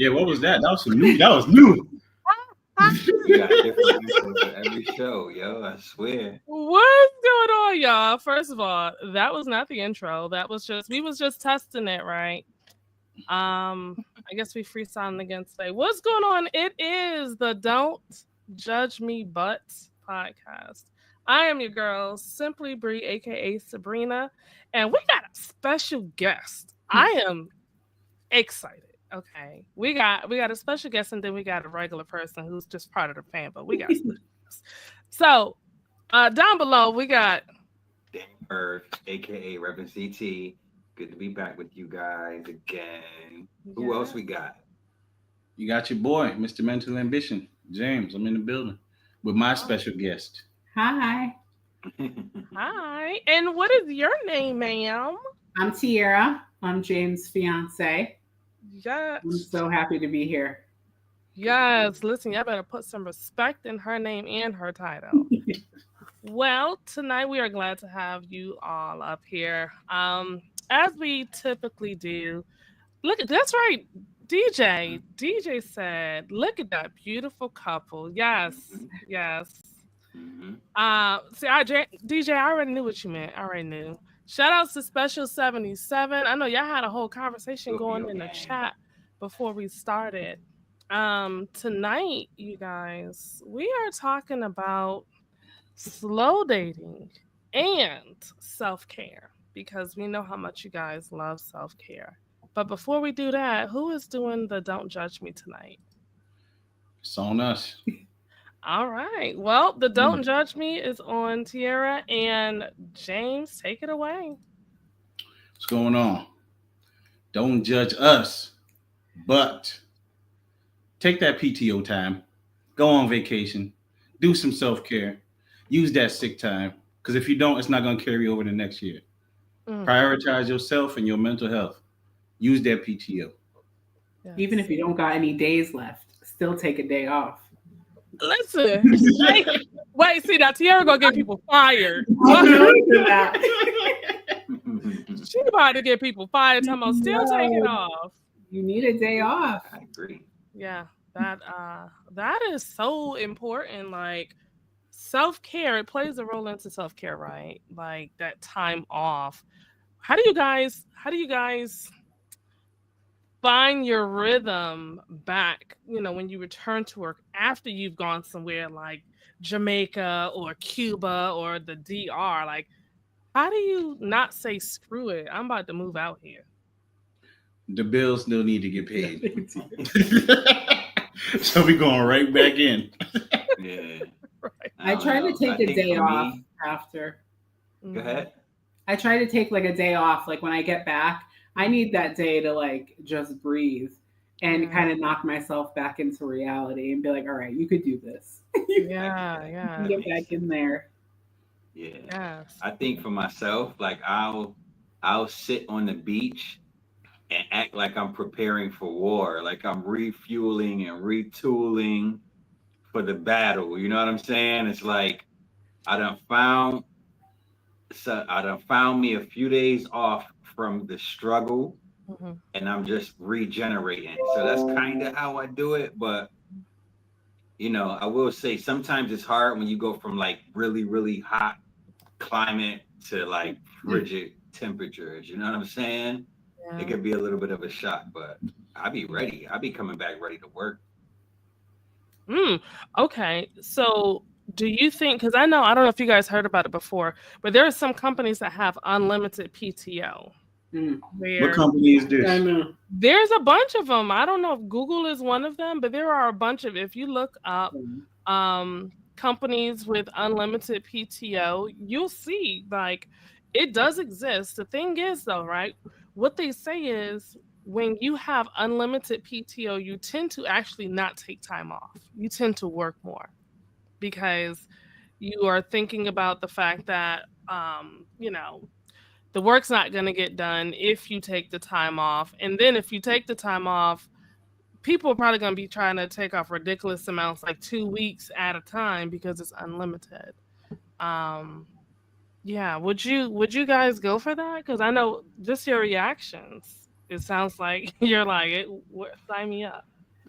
Yeah, what was that? That was some new. That was new. You got different intros for every show, yo. I swear. What's going on, y'all? First of all, that was not the intro. That was just we was just testing it, right? I guess we freestyling again today. What's going on? It is the Don't Judge Me But podcast. I am your girl, Simply Bree, aka Sabrina, and we got a special guest. I am excited. Okay, we got a special guest, and then we got a regular person who's just part of the fan, but we got special guests. So down below we got Dan Earth, aka Reverend CT. Good to be back with you guys again. Who else we got? You got your boy, Mr. Mental Ambition, James. I'm in the building with my special guest. Hi, hi, and what is your name, ma'am? I'm Tiara. I'm James' fiance. Yes. I'm so happy to be here. Yes, listen, y'all better put some respect in her name and her title. Well, tonight we are glad to have you all up here. As we typically do, that's right, DJ. DJ said, look at that beautiful couple. Yes, yes. DJ, I already knew what you meant. I already knew. Shout outs to Special 77. I know y'all had a whole conversation going in the chat before we started. Tonight, you guys, we are talking about slow dating and self-care because we know how much you guys love self-care. But before we do that, who is doing the Don't Judge Me tonight? It's on us. All right. Well, the Don't Judge Me is on Tiara and James. Take it away. What's going on? Don't judge us, but take that PTO time, go on vacation, do some self-care, use that sick time, because if you don't, it's not going to carry over the next year. Prioritize yourself and your mental health. Use that PTO. Yes. Even if you don't got any days left, still take a day off. Listen, wait, see that Tiara gonna get people fired. She about to get people fired. Talking about still taking off. You need a day off. I agree. Yeah, that is so important. Like self-care, it plays a role into self-care, right? Like that time off. How do you guys find your rhythm back, when you return to work after you've gone somewhere like Jamaica or Cuba or the DR? Like, how do you not say, screw it, I'm about to move out here? The bills still need to get paid. So we're going right back in. Yeah. Right. I try to take a day off after. Go ahead. I try to take like a day off. Like when I get back, I need that day to like just breathe and kind of knock myself back into reality and be like, all right, you could do this. Yeah. Get back in there. Yeah. Yes. I think for myself, like I'll sit on the beach and act like I'm preparing for war, like I'm refueling and retooling for the battle. You know what I'm saying? It's like I done found me a few days off from the struggle, and I'm just regenerating. So that's kind of how I do it. But I will say sometimes it's hard when you go from like really, really hot climate to like frigid temperatures. You know what I'm saying? Yeah. It could be a little bit of a shock, but I'll be ready. I'll be coming back ready to work. Okay. So do you think, because I don't know if you guys heard about it before, but there are some companies that have unlimited PTO. What company is this? There's a bunch of them. I don't know if Google is one of them, but there are a bunch of, if you look up companies with unlimited PTO, you'll see like it does exist. The thing is though, right? What they say is when you have unlimited PTO, you tend to actually not take time off. You tend to work more because you are thinking about the fact that, the work's not going to get done if you take the time off. And then if you take the time off, people are probably going to be trying to take off ridiculous amounts, like 2 weeks at a time because it's unlimited. Yeah. Would you guys go for that? Because I know just your reactions, it sounds like you're like, sign me up.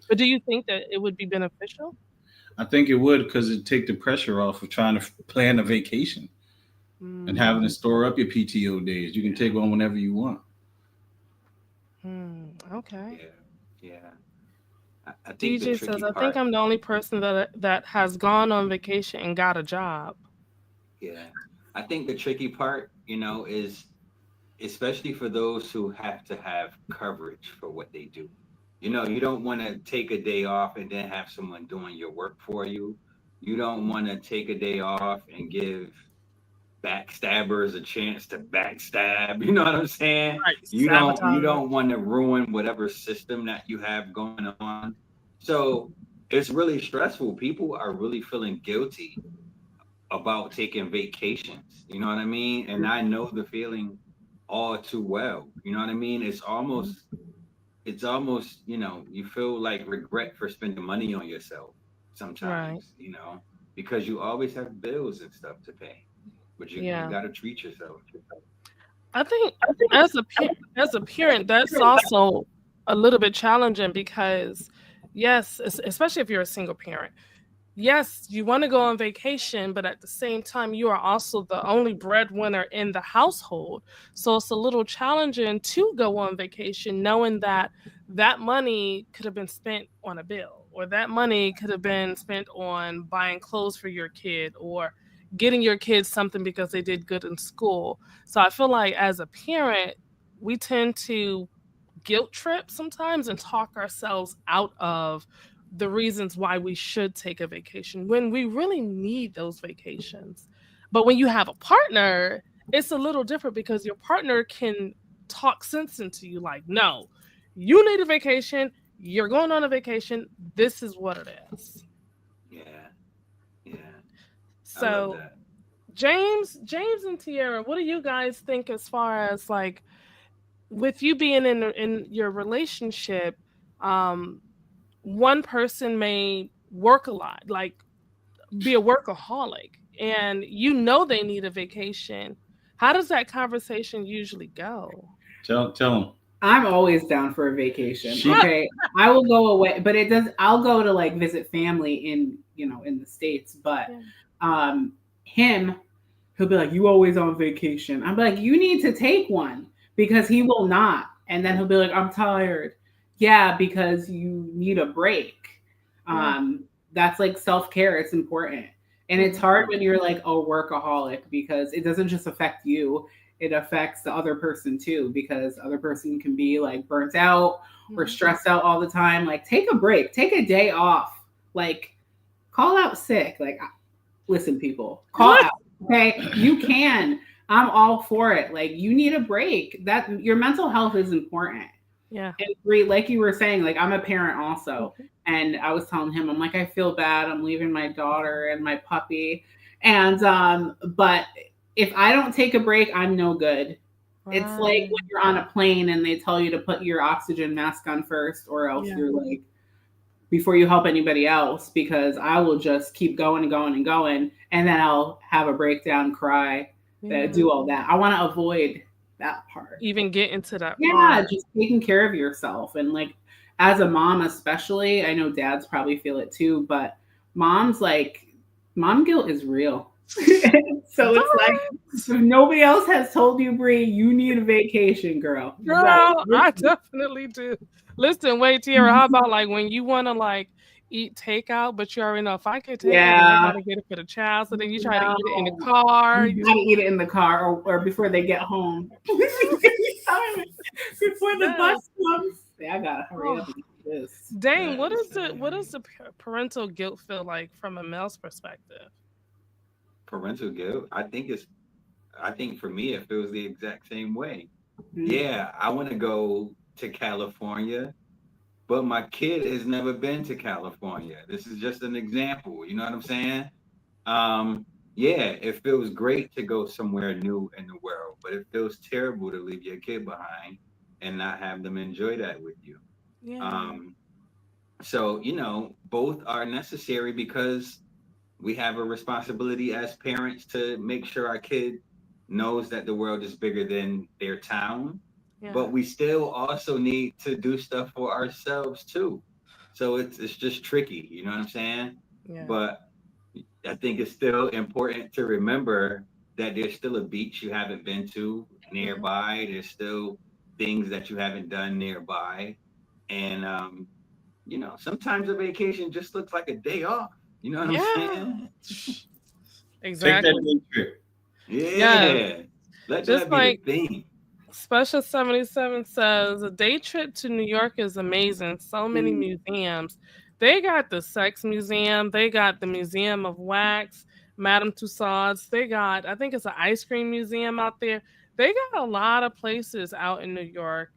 But do you think that it would be beneficial? I think it would because it take the pressure off of trying to plan a vacation and Mm, having to store up your PTO days. You can take one whenever you want. okay. Yeah, yeah. I think the DJ tricky says, I think part, I'm the only person that has gone on vacation and got a job. yeah, I think the tricky part, is especially for those who have to have coverage for what they do. You don't want to take a day off and then have someone doing your work for you. You don't want to take a day off and give backstabbers a chance to backstab. You know what I'm saying? Right. You don't Sabotage. want to ruin whatever system that you have going on. So it's really stressful. People are really feeling guilty about taking vacations. You know what I mean? And I know the feeling all too well. You know what I mean? It's almost, you feel like regret for spending money on yourself Right. sometimes, because you always have bills and stuff to pay. But you Yeah. got to treat yourself. I think as a parent, that's also a little bit challenging because yes, especially if you're a single parent. Yes, you want to go on vacation, but at the same time, you are also the only breadwinner in the household. So it's a little challenging to go on vacation knowing that that money could have been spent on a bill, or that money could have been spent on buying clothes for your kid, or getting your kids something because they did good in school. So I feel like as a parent, we tend to guilt trip sometimes and talk ourselves out of the reasons why we should take a vacation when we really need those vacations. But when you have a partner, it's a little different because your partner can talk sense into you like, no, you need a vacation. You're going on a vacation. This is what it is. Yeah, yeah. I love So, that. James and Tierra, what do you guys think as far as like with you being in your relationship, um, one person may work a lot, like be a workaholic, and you know they need a vacation. How does that conversation usually go? Tell them. I'm always down for a vacation. She Okay. I will go away, but I'll go to like visit family in the States. But Yeah. um him, he'll be like, "You always on vacation." I'm like, "You need to take one," because he will not. And then he'll be like, "I'm tired." Yeah, because you need a break. Yeah. That's like self-care. It's important. And it's Mhm. hard when you're like a workaholic because it doesn't just affect you, it affects the other person too, because the other person can be like burnt out or Mhm. stressed out all the time. Like, take a break, take a day off, like call out sick. Like, listen, people, call out. Okay, you can. I'm all for it. Like, you need a break. That your mental health is important. Yeah. And three, like you were saying, like, I'm a parent also. Mhm. And I was telling him, I'm like, I feel bad. I'm leaving my daughter and my puppy. And but if I don't take a break, I'm no good. It's like Right. when you're on a plane and they tell you to put your oxygen mask on first, or else Yeah. you're like, before you help anybody else, because I will just keep going and going and going, and then I'll have a breakdown, cry, Yeah. do all that. I want to avoid that part. Even get into that Yeah, part. just taking care of yourself. And like, as a mom especially, I know dads probably feel it too, but moms, like, mom guilt is real. So it's like, if nobody else has told you, Bree, you need a vacation, girl. Right. Girl, I definitely do. Listen, wait, Tierra, how about like when you want to like eat takeout, but you already know if I can take it, then I Yeah. gotta get it for the child. So then you try to eat it in the No. car. You gotta eat it in the car, or before they get home. Before the Yes. bus comes. Yeah, I gotta hurry Oh, up and do this. dang, That is what does the parental guilt feel like from a male's perspective? parental guilt. I think for me, it feels the exact same way. Mhm. Yeah, I want to go to California, but my kid has never been to California. This is just an example. You know what I'm saying? Um, yeah, it feels great to go somewhere new in the world, but it feels terrible to leave your kid behind and not have them enjoy that with you. Yeah. Um, so, both are necessary because we have a responsibility as parents to make sure our kid knows that the world is bigger than their town, Yeah. but we still also need to do stuff for ourselves too. So it's just tricky, you know what I'm saying? Yeah. But I think it's still important to remember that there's still a beach you haven't been to nearby. There's still things that you haven't done nearby. And sometimes a vacation just looks like a day off. You know what I'm Yeah. saying? Take that Exactly. day trip. Yeah. Yeah. Let Just that be the like thing. Special 77 says a day trip to New York is amazing. So many Mm. museums. They got the Sex Museum, they got the Museum of Wax, Madame Tussauds, they got, I think it's an ice cream museum out there. They got a lot of places out in New York.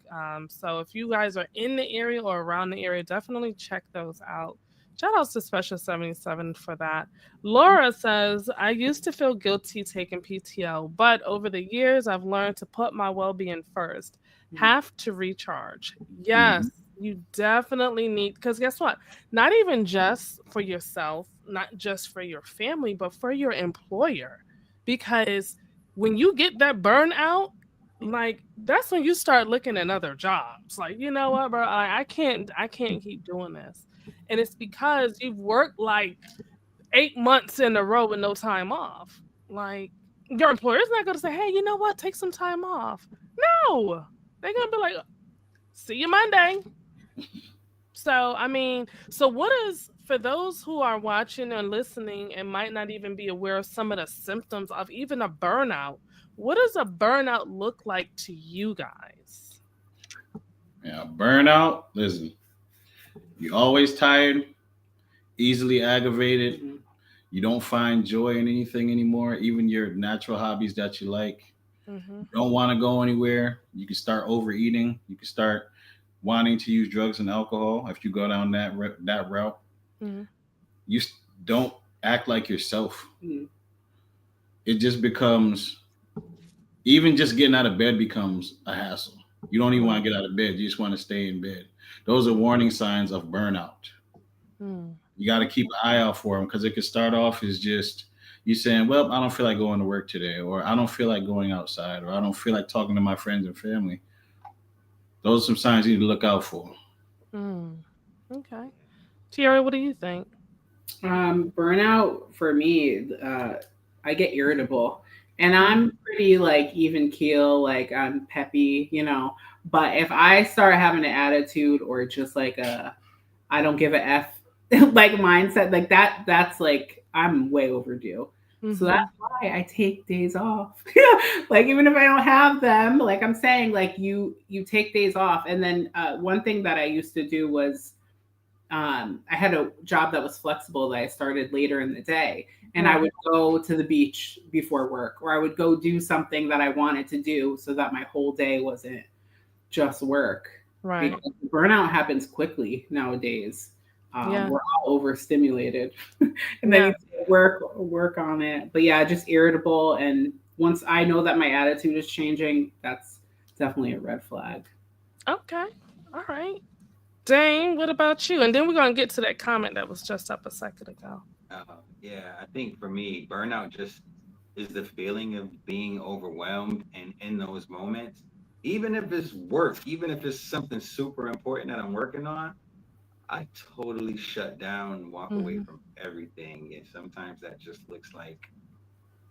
So if you guys are in the area or around the area, definitely check those out. Shout outs to Special 77 for that. Laura says, I used to feel guilty taking PTO, but over the years, I've learned to put my well being first. Have to recharge. Mhm. Yes, you definitely need, because guess what? Not even just for yourself, not just for your family, but for your employer. Because when you get that burnout, like that's when you start looking at other jobs. Like, you know what, bro? I can't keep doing this. And it's because you've worked like 8 months in a row with no time off. Like your employer's not gonna say, "Hey, you know what? Take some time off." No, they're gonna be like, "See you Monday." So I mean, so what is for those who are watching and listening and might not even be aware of some of the symptoms of even a burnout? What does a burnout look like to you guys? Yeah, burnout. Listen, you're always tired, easily aggravated. Mhm. You don't find joy in anything anymore, even your natural hobbies that you like. Mm-hmm. You don't want to go anywhere. You can start overeating. You can start wanting to use drugs and alcohol if you go down that route. Mm-hmm. You don't act like yourself. Mhm. It just becomes, even just getting out of bed becomes a hassle. You don't even want to get out of bed. You just want to stay in bed. Those are warning signs of burnout. Mm-hmm. You got to keep an eye out for them because it could start off as just you saying, "Well, I don't feel like going to work today," or "I don't feel like going outside," or "I don't feel like talking to my friends and family." Those are some signs you need to look out for. Mm. Okay. Tiara, what do you think? Burnout for me, I get irritable, and Mm. I'm pretty like even keel, like I'm peppy, you know. But if I start having an attitude or just like a I don't give a f like mindset, like that's like I'm way overdue. So that's Mm-hmm. why I take days off. Like even if I don't have them, like I'm saying, like you take days off. And then one thing that I used to do was I had a job that was flexible that I started later in the day. And I Right. would go to the beach before work, or I would go do something that I wanted to do so that my whole day wasn't just work. Right. Because burnout happens quickly nowadays. Yeah. We're all overstimulated, and then Yeah. you work on it. But yeah, just irritable. And once I know that my attitude is changing, that's definitely a red flag. Okay. All right. Dane, what about you? And then we're gonna get to that comment that was just up a second ago. Yeah, I think for me, burnout just is the feeling of being overwhelmed, and in those moments, even if it's work, even if it's something super important that I'm working on, I totally shut down and walk away Mm-hmm. from everything. And sometimes that just looks like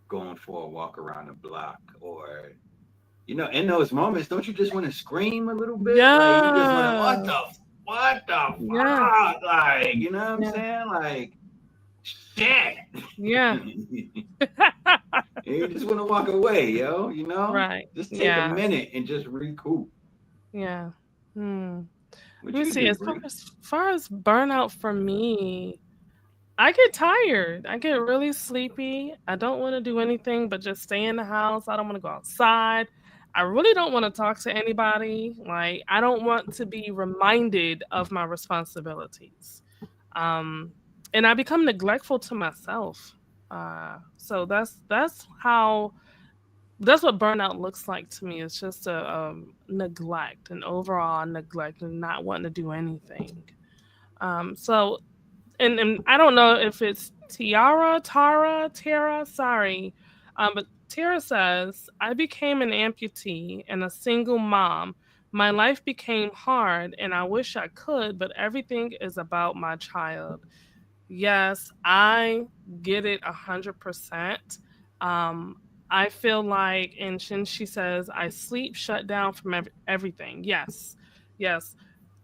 going for a walk around the block, or in those moments, don't you just want to scream a little bit? Like you just want to, Yeah. what the Yeah. fuck? Like, you know what I'm Yeah. saying? Like, shit. Yeah. And you just want to walk away, Right. just take a Yeah. minute and just recoup. Yeah. Hmm. What Let me you see. do, As far Bree? as, far as burnout for me, I get tired. I get really sleepy. I don't want to do anything but just stay in the house. I don't want to go outside. I really don't want to talk to anybody. Like, I don't want to be reminded of my responsibilities. Um, and I become neglectful to myself. So that's what burnout looks like to me. It's just a neglect, an overall neglect, and not wanting to do anything. So and I don't know if it's Tara, sorry. But Tara says, I became an amputee and a single mom. My life became hard and I wish I could, but everything is about my child. Yes, I get it 100%. Um, I feel like, and she says, I sleep shut down from everything. Yes, yes.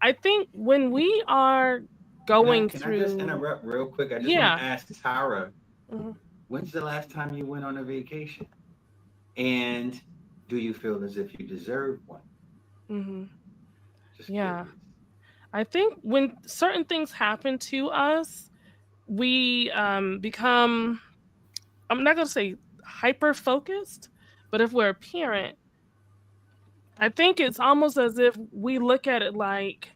I think when we are going Can I just through, interrupt real quick? I just want yeah. to ask Tara, Mhm, when's the last time you went on a vacation? And do you feel as if you deserve one? mhm, Just yeah. curious. I think when certain things happen to us, we become, I'm not going to say hyper focused, but if we're a parent, I think it's almost as if we look at it like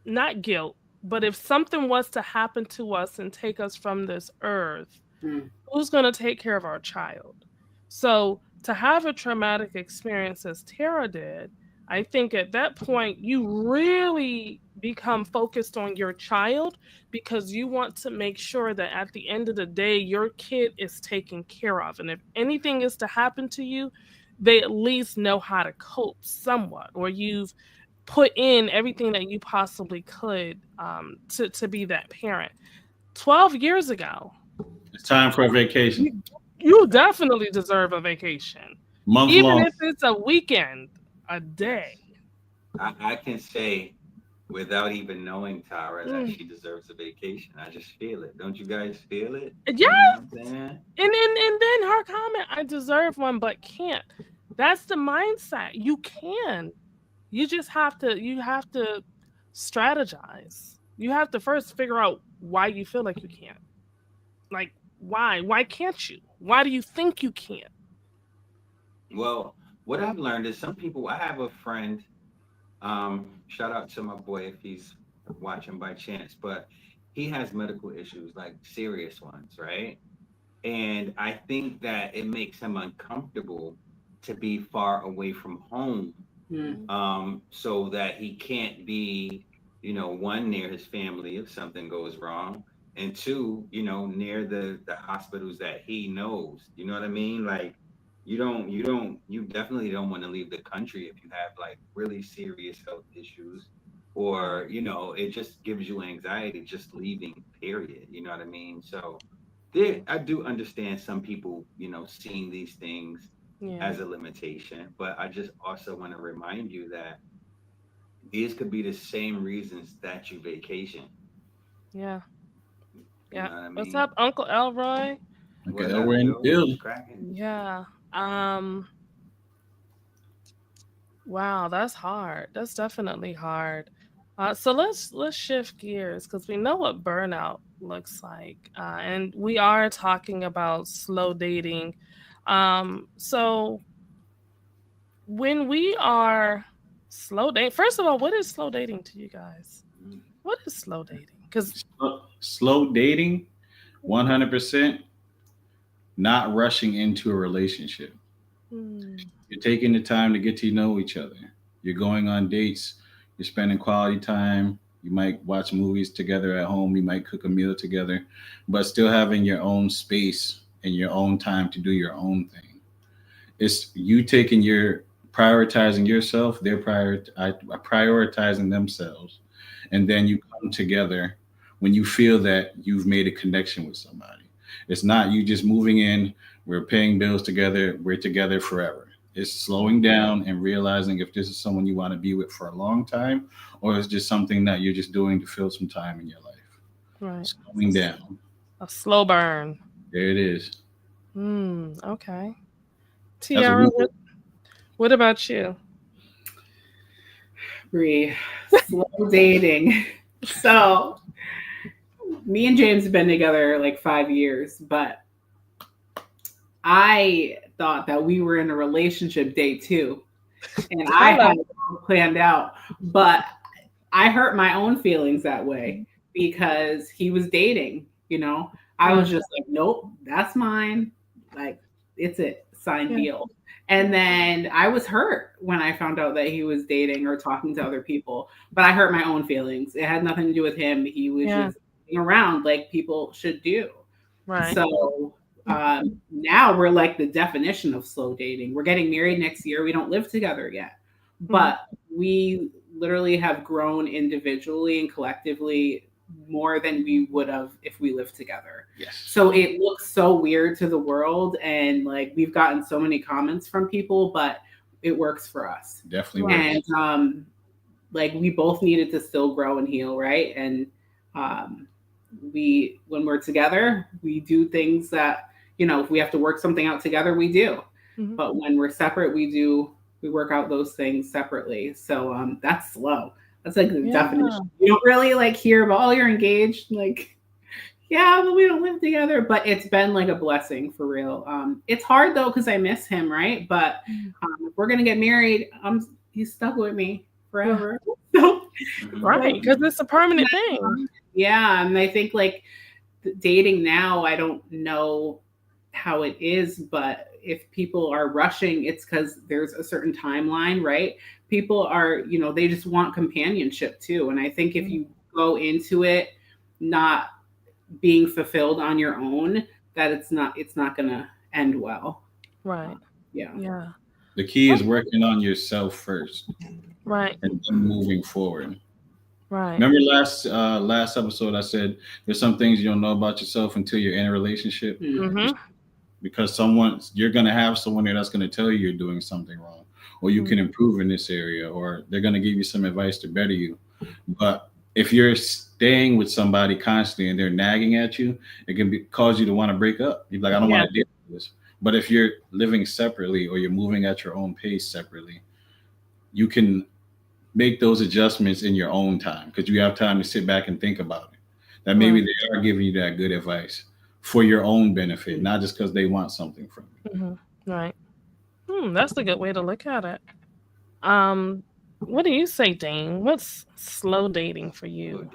not guilt, but if something was to happen to us and take us from this earth, Mm. who's going to take care of our child? So to have a traumatic experience as Tara did, I think at that point you really become focused on your child because you want to make sure that at the end of the day your kid is taken care of. And if anything is to happen to you, they at least know how to cope somewhat, or you've put in everything that you possibly could to be that parent. 12 years ago, It's time for a vacation, you definitely deserve a vacation, month even long. if it's a weekend, a day. Yes. I can say without even knowing Tara that Mm. she deserves a vacation. I just feel it. Don't you guys feel it? Yeah, You know what I'm saying? and then her comment, I deserve one but can't. That's the mindset. You can. You have to strategize. You have to first figure out why you feel like you can't. Like why? Why can't you? Why do you think you can't? Well, what I've learned is some people, I have a friend, shout out to my boy if he's watching by chance, but he has medical issues, like serious ones, right? And I think that it makes him uncomfortable to be far away from home, Mm. so that he can't be, one, near his family if something goes wrong, and two, near the hospitals that he knows. You know what I mean? Like, you definitely don't want to leave the country if you have like really serious health issues, or it just gives you anxiety just leaving. Period. You know what I mean? So there, I do understand some people, seeing these things Yeah. as a limitation, but I just also want to remind you that these could be the same reasons that you vacation. Yeah. You Yeah. know what I What's mean? up, Uncle Elroy? Okay, What we're up, in the yo? What's building. cracking? Yeah. Um wow, that's hard. That's definitely hard. So let's shift gears because we know what burnout looks like, and we are talking about slow dating. So when we are slow dating, first of all, what is slow dating to you guys? Mm. What is slow dating? Because Slow dating, 100%, not rushing into a relationship. You're taking the time to get to know each other. You're going on dates. You're spending quality time. You might watch movies together at home. You might cook a meal together, but still having your own space and your own time to do your own thing. It's you taking your prioritizing yourself. They're prioritizing themselves, and then you come together when you feel that you've made a connection with somebody. It's not you just moving in, we're paying bills together, we're together forever. It's slowing down and realizing if this is someone you want to be with for a long time, or it's just something that you're just doing to fill some time in your life. right, Slowing down. a slow burn. There it is. Okay. That's what Tiara, we what about you? Bree, slow dating. So me and James have been together like 5 years, but I thought that we were in a relationship day two, and I Hello. had it all planned out. But I hurt my own feelings that way because he was dating. I was just like, nope, that's mine. Like, it's it, signed Yeah. deal. And then I was hurt when I found out that he was dating or talking to other people. But I hurt my own feelings. It had nothing to do with him. He was Yeah. just around like people should do. Right. So now we're like the definition of slow dating. We're getting married next year. We don't live together yet. but we literally have grown individually and collectively more than we would have if we lived together. Yes. So it looks so weird to the world, and like we've gotten so many comments from people, but it works for us. Definitely works. And like we both needed to still grow and heal, right? And when we're together, we do things that, you know, if we have to work something out together, we do. But when we're separate, we work out those things separately. So that's slow. That's like the definition. You don't really like hear about, oh, you're engaged. Like, yeah, but we don't live together. But it's been like a blessing for real. It's hard though, because I miss him, right? But if we're gonna get married, he's stuck with me forever. So, right, because it's a permanent thing. Yeah, and I think like dating now, I don't know how it is, but if people are rushing, it's because there's a certain timeline, right? People are, you know, they just want companionship too. And I think if you go into it not being fulfilled on your own, that it's not gonna end well. Right. Yeah. The key is working on yourself first. Right. And then moving forward. Right. Remember last episode I said there's some things you don't know about yourself until you're in a relationship. Because you're going to have someone there that's going to tell you you're doing something wrong, or you can improve in this area, or they're going to give you some advice to better you. But if you're staying with somebody constantly and they're nagging at you, it can cause you to want to break up. You're like, I don't want to deal with this. But if you're living separately or you're moving at your own pace separately, you can make those adjustments in your own time, because you have time to sit back and think about it. That maybe they are giving you that good advice for your own benefit, not just because they want something from you. Right. That's a good way to look at it. What do you say, Dane? What's slow dating for you?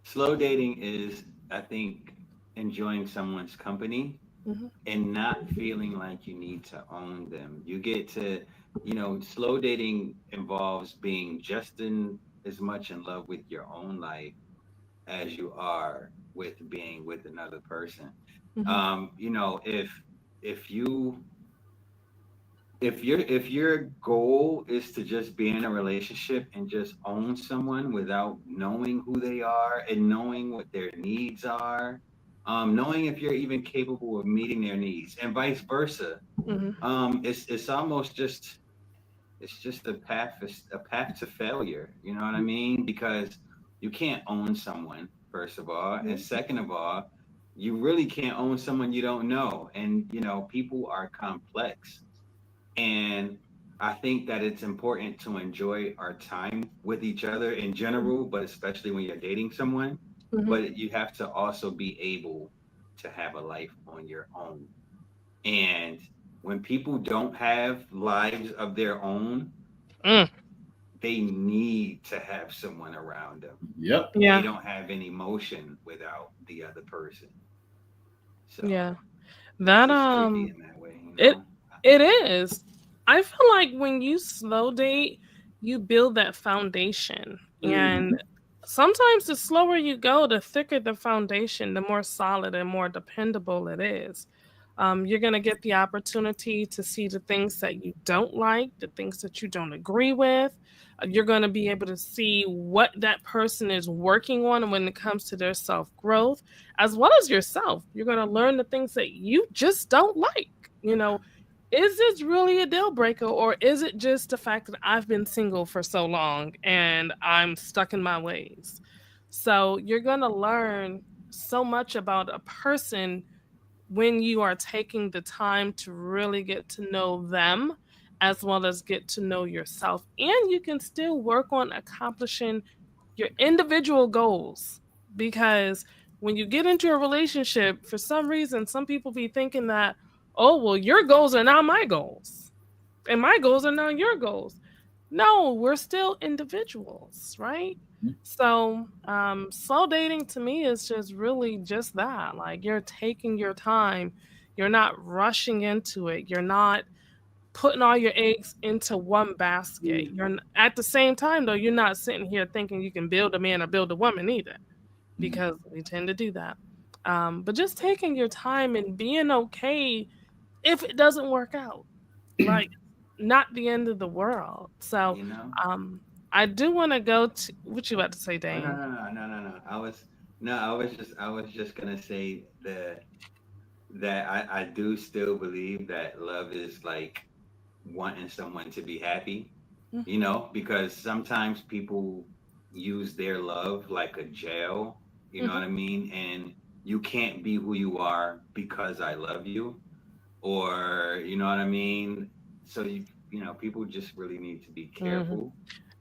Slow dating is, I think, enjoying someone's company and not feeling like you need to own them. You get to, you know, slow dating involves being just as much in love with your own life as you are with being with another person. You know, if your goal is to just be in a relationship and just own someone without knowing who they are and knowing what their needs are, knowing if you're even capable of meeting their needs, and vice versa, it's almost just a path to failure. You know what I mean? Because you can't own someone, first of all, and second of all, you really can't own someone you don't know. And you know, people are complex, and I think that it's important to enjoy our time with each other in general, but especially when you're dating someone. But you have to also be able to have a life on your own. And when people don't have lives of their own, they need to have someone around them. Yep. Yeah. They don't have any emotion without the other person. So that it's tricky in that way, you know? It is. I feel like when you slow date, you build that foundation. And sometimes the slower you go, the thicker the foundation, the more solid and more dependable it is. You're going to get the opportunity to see the things that you don't like, the things that you don't agree with. You're going to be able to see what that person is working on when it comes to their self-growth, as well as yourself. You're going to learn the things that you just don't like. You know, is this really a deal breaker, or is it just the fact that I've been single for so long and I'm stuck in my ways? So you're going to learn so much about a person when you are taking the time to really get to know them, as well as get to know yourself. And you can still work on accomplishing your individual goals, because when you get into a relationship, for some reason, some people be thinking that, oh, well, your goals are now my goals and my goals are now your goals. No, we're still individuals, right? So slow dating to me is just really just that. Like, you're taking your time. You're not rushing into it. You're not putting all your eggs into one basket. You're at the same time, though, you're not sitting here thinking you can build a man or build a woman either, because we tend to do that. But just taking your time and being okay if it doesn't work out. Like, not the end of the world. So, You know? I do want to go to what you about to say, Oh, no, Dane. no, no, no, no, no. I was just gonna say that I do still believe that love is like wanting someone to be happy, you know, because sometimes people use their love like a jail, you know Mm-hmm. what I mean? And you can't be who you are because I love you, or you know what I mean? So you know, people just really need to be Mm-hmm. careful with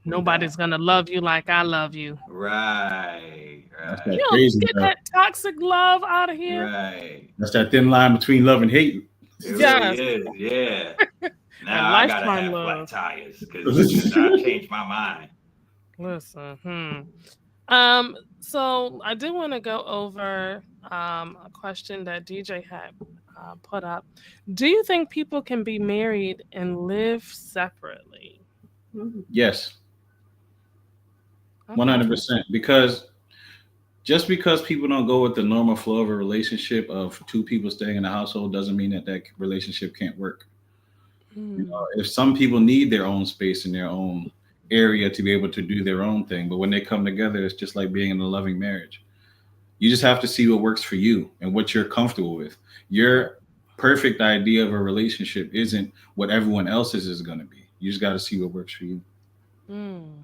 Nobody's that. gonna love you like I love you. Right, That's You that right, don't crazy get stuff. that toxic love out of here. right. That's that thin line between love and hate. It really Yes, is, yeah. and Now I gotta lifetime have flat love. tires because I changed my mind. Listen, so I do want to go over a question that DJ had put up. Do you think people can be married and live separately? Yes, one Okay. hundred percent. Because just because people don't go with the normal flow of a relationship of two people staying in a household doesn't mean that that relationship can't work. You Hmm. know, if some people need their own space and their own area to be able to do their own thing, but when they come together, it's just like being in a loving marriage. You just have to see what works for you and what you're comfortable with. Your perfect idea of a relationship isn't what everyone else's is going to be. You just got to see what works for you. Hmm.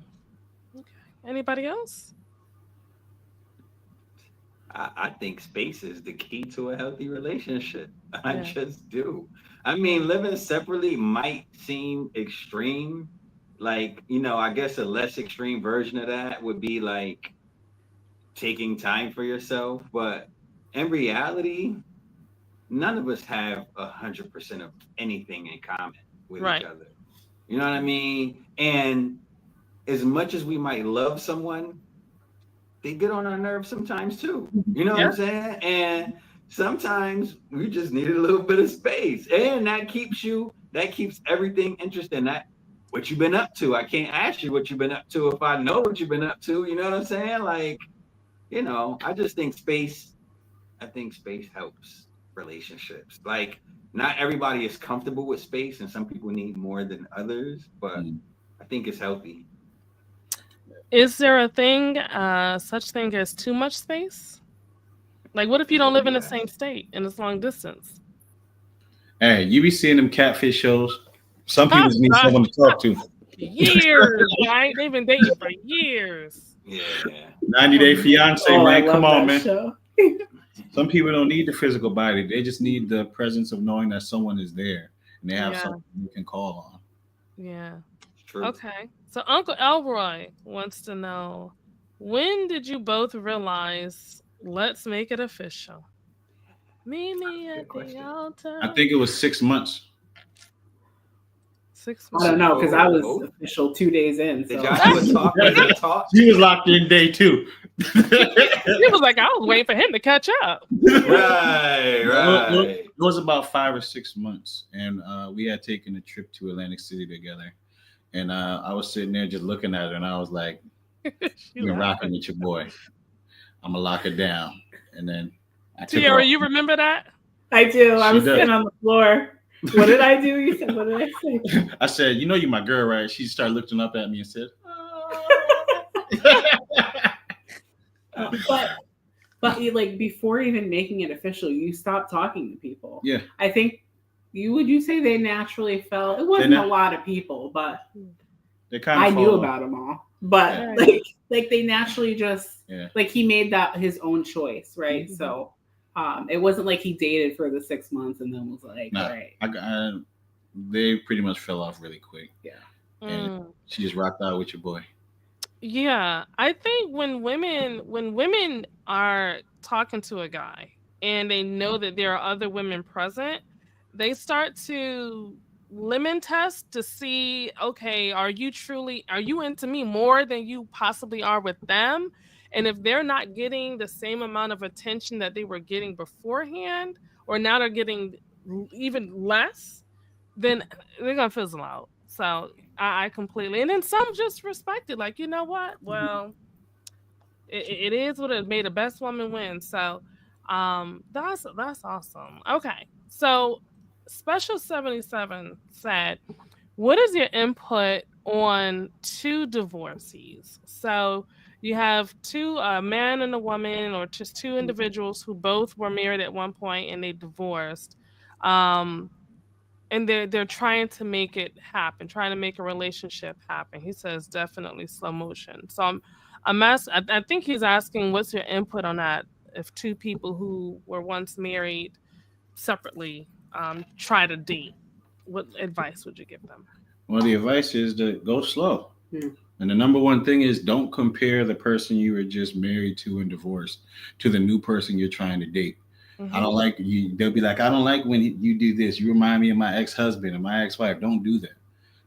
Okay. Anybody else? I think space is the key to a healthy relationship. I Yeah. just do. I Yeah. mean, living separately might seem extreme. Like, you know, I guess a less extreme version of that would be like taking time for yourself. But in reality, none of us have 100% of anything in common with each Right. other. You know what I mean? And as much as we might love someone, they get on our nerves sometimes too. You know what Yeah. I'm saying? And sometimes we just need a little bit of space. And that keeps everything interesting. That what you've been up to. I can't ask you what you've been up to if I know what you've been up to. You know what I'm saying? Like, you know, I think space helps relationships. Like, not everybody is comfortable with space, and some people need more than others, but Mm. I think it's healthy. Is there a thing, such thing as too much space? Like, what if you don't live in the Yes. same state and it's long distance? Hey, you be seeing them catfish shows. Some people Ah, just need ah, someone to talk to. years, right? They've been dating for years. Yeah. 90-Day fiance, Oh, I man. Come love on, that man. show. Some people don't need the physical body. They just need the presence of knowing that someone is there and they have Yeah, someone you can call on. yeah. It's true. Okay. So Uncle Elroy wants to know, when did you both realize, let's make it official? Meet me Good at the question. I altar. think it was 6 months. I don't6 months. know because I Whoa, was both? official 2 days in. Did So y'all do a talk? Was it a talk? She was locked in day two. He was like, I was waiting for him to catch up. Right, right. It was about 5 or 6 months, and we had taken a trip to Atlantic City together. And I was sitting there just looking at her, and I was like, She "You're rocking laughing. with your boy. I'm gonna lock it down." And then I took Tiara, off. you remember that? I do. I She was does. sitting on the floor. What did I do? You said, what did I say? I said, "You know, you're my girl, right?" She started looking up at me and said, But like before even making it official, you stopped talking to people. "Yeah." I think you say they naturally felt it wasn't a lot of people, but They kind I of knew fall. about them all. But Yeah. like they naturally just Yeah. like he made that his own choice, right? Mhm. So it wasn't like he dated for the 6 months and then was like, Nah, all right. they pretty much fell off really quick, Yeah. and Mm. she just rocked out with your boy. Yeah, I think when women are talking to a guy and they know that there are other women present, they start to lemon test to see, okay, are you into me more than you possibly are with them? And if they're not getting the same amount of attention that they were getting beforehand, or now they're getting even less, then they're gonna fizzle out. So I completely, and then some just respect it. Like, you know what? Well, it is what it made the best woman win. So that's awesome. Okay. So Special 77 said, what is your input on two divorcees? So you have two, a man and a woman, or just two individuals who both were married at one point and they divorced. Um, and they're trying to make it happen, trying to make a relationship happen. He says definitely slow motion. So I think he's asking what's your input on that if two people who were once married separately try to date. What advice would you give them? Well, the advice is to go slow. Hmm. And the number one thing is don't compare the person you were just married to and divorced to the new person you're trying to date. I don't like you. They'll be like, I don't like when you do this. You remind me of my ex-husband and my ex-wife. Don't do that.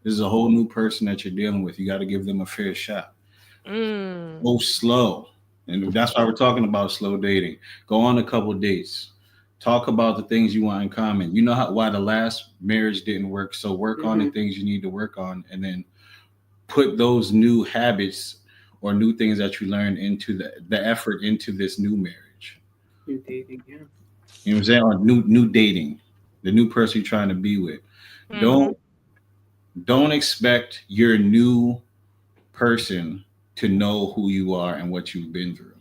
This is a whole new person that you're dealing with. You got to give them a fair shot. Go slow. And that's why we're talking about slow dating. Go on a couple dates. Talk about the things you want in common. You know why the last marriage didn't work. So work on the things you need to work on, and then put those new habits or new things that you learned into the effort into this new marriage. New dating, yeah. You know what I'm saying? Or new dating, the new person you're trying to be with. Don't don't expect your new person to know who you are and what you've been through.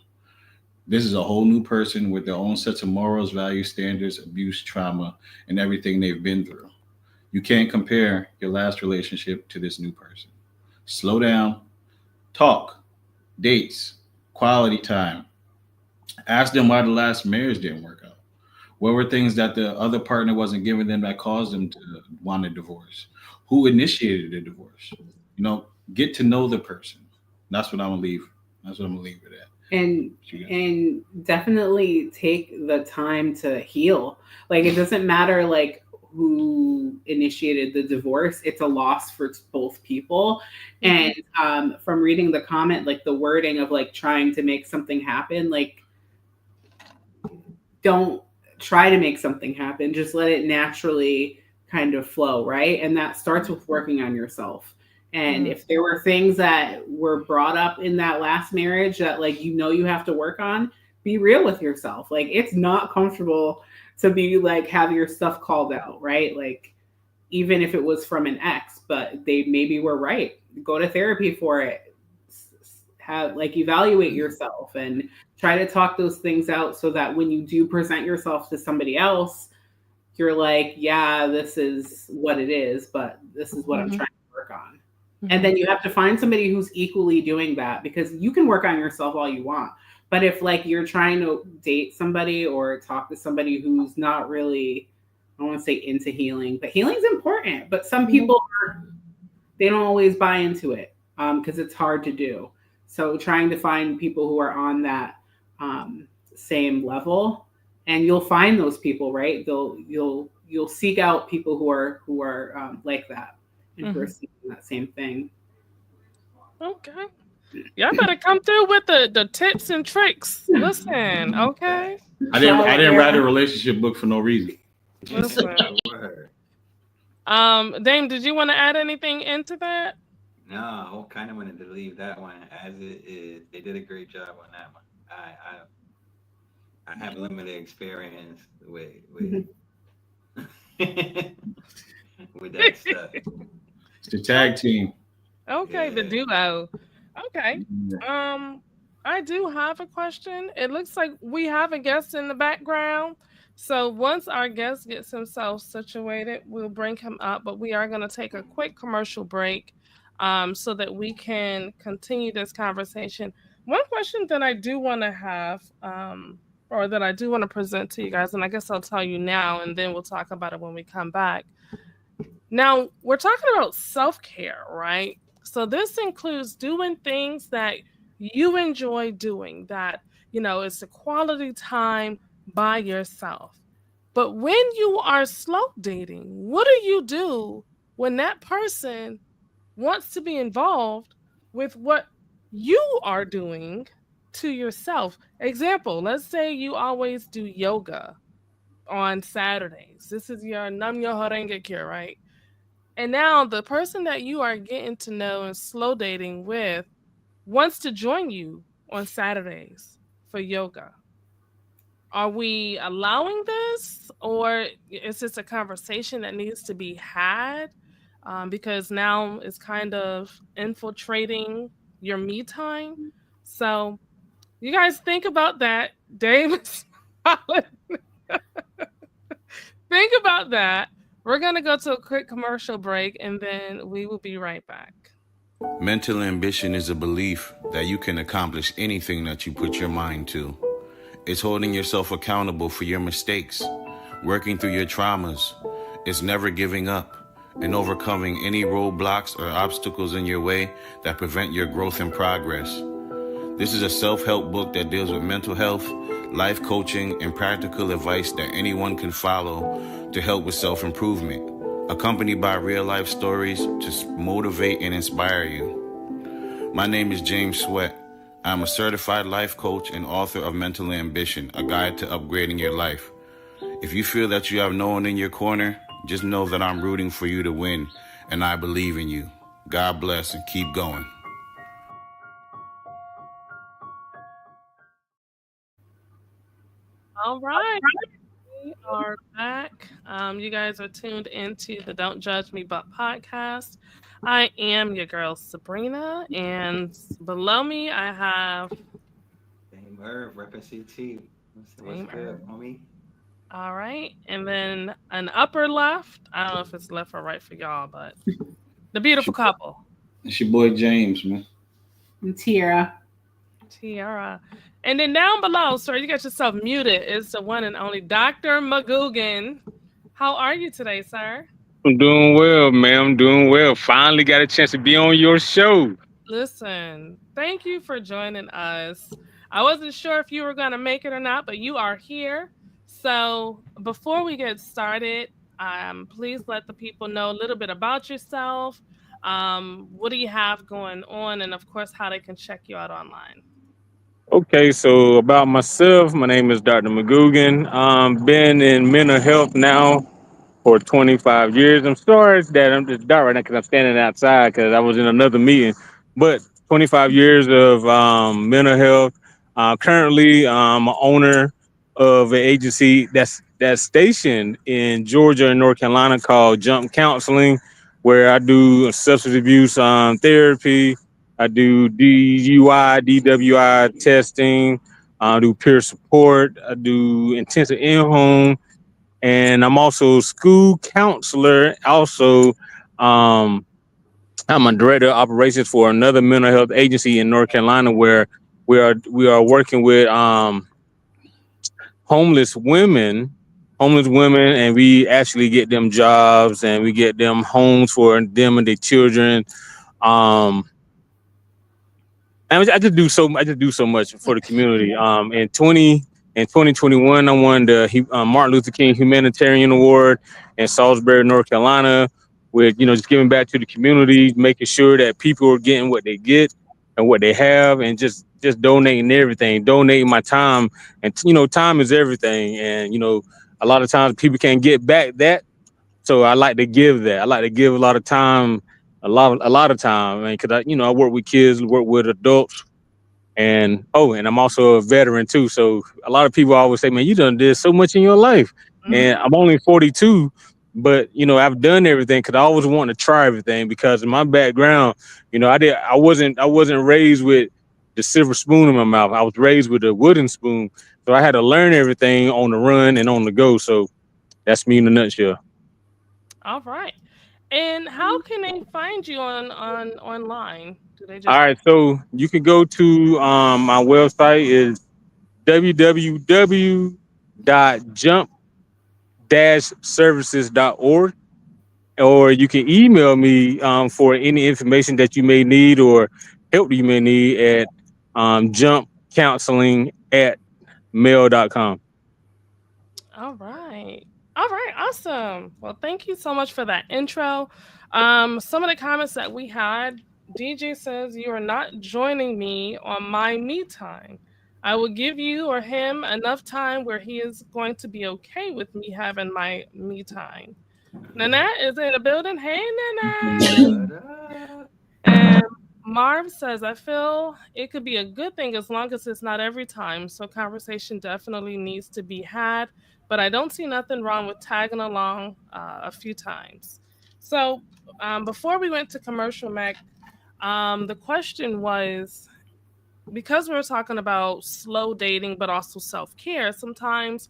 This is a whole new person with their own sets of morals, values, standards, abuse, trauma, and everything they've been through. You can't compare your last relationship to this new person. Slow down, talk, dates, quality time. Ask them why the last marriage didn't work out. What were things that the other partner wasn't giving them that caused them to want a divorce? Who initiated the divorce? You know, get to know the person. That's what I'm gonna leave. That's what I'm gonna leave it at. And definitely take the time to heal. Like, it doesn't matter like who initiated the divorce. It's a loss for both people. And from reading the comment, like the wording of like trying to make something happen, like don't try to make something happen. Just let it naturally kind of flow, right? And that starts with working on yourself. And if there were things that were brought up in that last marriage that like you have to work on, be real with yourself. Like, it's not comfortable to be like have your stuff called out, right? Like, even if it was from an ex, but they maybe were right. Go to therapy for it. Have like evaluate yourself and try to talk those things out so that when you do present yourself to somebody else, you're like, yeah, this is what it is, but this is what I'm trying to work on. And then you have to find somebody who's equally doing that, because you can work on yourself all you want. But if like you're trying to date somebody or talk to somebody who's not really, I don't want to say into healing, but healing's important. But some people they don't always buy into it because it's hard to do. So trying to find people who are on that same level, and you'll find those people, right? You'll seek out people who are like that and who are seeking that same thing. Okay. Y'all better come through with the tips and tricks. Listen, okay. I didn't write a relationship book for no reason. Listen. Dame, did you want to add anything into that? No, I kind of wanted to leave that one as it is. They did a great job on that one. I have limited experience with with that stuff. It's the tag team. Okay, the duo. Okay. I do have a question. It looks like we have a guest in the background. So once our guest gets himself situated, we'll bring him up. But we are going to take a quick commercial break so that we can continue this conversation. One question that I do want to have or that I do want to present to you guys, and I guess I'll tell you now, and then we'll talk about it when we come back. Now, we're talking about self-care, right? So this includes doing things that you enjoy doing, that, it's a quality time by yourself. But when you are slow dating, what do you do when that person wants to be involved with what you are doing to yourself? Example, let's say you always do yoga on Saturdays. This is your Nam Myoho Renge Kyo, right? And now the person that you are getting to know and slow dating with wants to join you on Saturdays for yoga. Are we allowing this, or is this a conversation that needs to be had? because now it's kind of infiltrating your me time. So you guys think about that. Dave is smiling. Think about that. We're going to go to a quick commercial break and then we will be right back. Mental ambition is a belief that you can accomplish anything that you put your mind to. It's holding yourself accountable for your mistakes, working through your traumas. It's never giving up and overcoming any roadblocks or obstacles in your way that prevent your growth and progress. This is a self-help book that deals with mental health, life coaching, and practical advice that anyone can follow to help with self-improvement, accompanied by real-life stories to motivate and inspire you. My name is James Sweat. I'm a certified life coach and author of Mental Ambition, a guide to upgrading your life. If you feel that you have no one in your corner, just know that I'm rooting for you to win, and I believe in you. God bless and keep going. All right. We are back. You guys are tuned into the Don't Judge Me But podcast. I am your girl Sabrina, and below me I have Dame Herb, repping CT. What's Dame good, Herb. homie? All right, and then an upper left. I don't know if it's left or right for y'all, but the beautiful couple, It's your boy James, man. And Tiara. Tiara. And then down below, sir, you got yourself muted. It's the one and only Dr. McGugan. How are you today, sir? I'm doing well, man. I'm doing well. Finally got a chance to be on your show. Listen, thank you for joining us. I wasn't sure if you were going to make it or not, but you are here. So before we get started, please let the people know a little bit about yourself. What do you have going on? And of course, how they can check you out online. Okay, so about myself, my name is Dr. McGugan. Been in mental health now for 25 years. I'm sorry that I'm just dark right now because I'm standing outside because I was in another meeting. But 25 years of mental health. Currently, I'm an owner of an agency that's stationed in Georgia and North Carolina called Jump Counseling, where I do substance abuse therapy. I do DUI, DWI testing. I do peer support. I do intensive in-home, and I'm also a school counselor. Also, um, I'm a director of operations for another mental health agency in North Carolina, where we are working with homeless women, and we actually get them jobs and we get them homes for them and their children. Um, and I just do so much for the community. In 2021, I won the Martin Luther King Humanitarian Award in Salisbury, North Carolina, with just giving back to the community, making sure that people are getting what they get and what they have, and just donating everything, donating my time, and time is everything, and a lot of times people can't get back that, so I like to give that. I like to give a lot of time, a lot of time, man, because I work with kids, work with adults, and I'm also a veteran too. So a lot of people always say, "Man, you done did so much in your life," and I'm only 42, but I've done everything because I always wanted to try everything. Because in my background, I wasn't raised with the silver spoon in my mouth. I was raised with a wooden spoon, so I had to learn everything on the run and on the go. So that's me in a nutshell. All right. And how can they find you on online? Do they All just right, so you can go to my website is www.jump-services.org, or you can email me for any information that you may need or help you may need at jumpcounseling@mail.com. All right. All right, awesome. Well, thank you so much for that intro. Some of the comments that we had, DJ says you are not joining me on my me time. I will give you or him enough time where he is going to be okay with me having my me time. Nanette is in the building. Hey, Nanette. What up? And Marv says, I feel it could be a good thing as long as it's not every time. So conversation definitely needs to be had. But I don't see nothing wrong with tagging along a few times. So before we went to commercial, Mac, the question was, because we're talking about slow dating, but also self-care, sometimes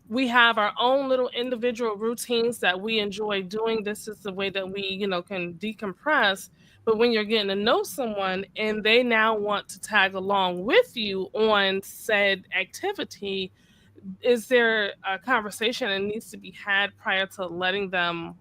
we have our own little individual routines that we enjoy doing. This is the way that we, can decompress. But when you're getting to know someone and they now want to tag along with you on said activity, is there a conversation that needs to be had prior to letting them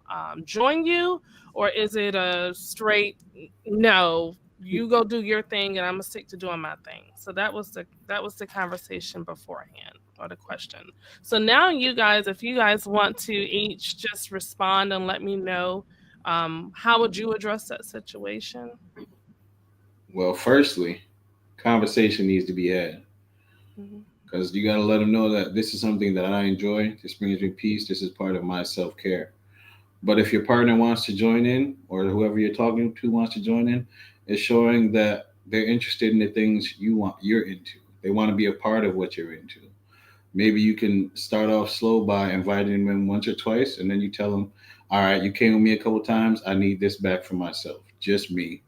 join you, or is it a straight no? You go do your thing, and I'm gonna stick to doing my thing. So that was the conversation beforehand, or the question. So now, you guys, if you guys want to each just respond and let me know, how would you address that situation? Well, firstly, conversation needs to be had Mhm. because you got to let them know that this is something that I enjoy. This brings me peace. This is part of my self care. But if your partner wants to join in, or whoever you're talking to wants to join in, it's showing that they're interested in the things you're into. They want to be a part of what you're into. Maybe you can start off slow by inviting them in once or twice, and then you tell them, "All right, you came with me a couple times. I need this back for myself, just me."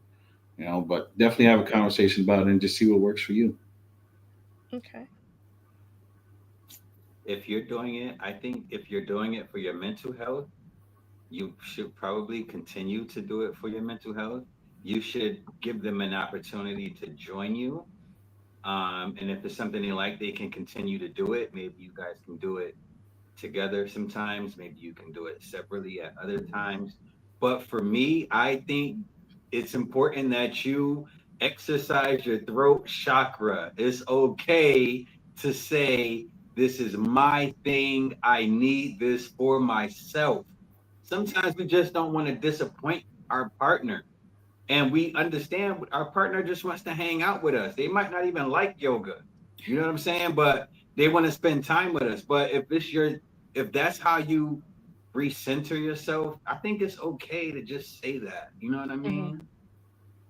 But definitely have a conversation about it and just see what works for you. Okay. If you're doing it, I think if you're doing it for your mental health, you should probably continue to do it for your mental health. You should give them an opportunity to join you. And if it's something they like, they can continue to do it. Maybe you guys can do it together sometimes. Maybe you can do it separately at other times. But for me, I think it's important that you exercise your throat chakra. It's okay to say, this is my thing. I need this for myself. Sometimes we just don't want to disappoint our partner. And we understand our partner just wants to hang out with us. They might not even like yoga. You know what I'm saying? But they want to spend time with us. But if that's how you recenter yourself, I think it's okay to just say that. You know what I Mhm. mean?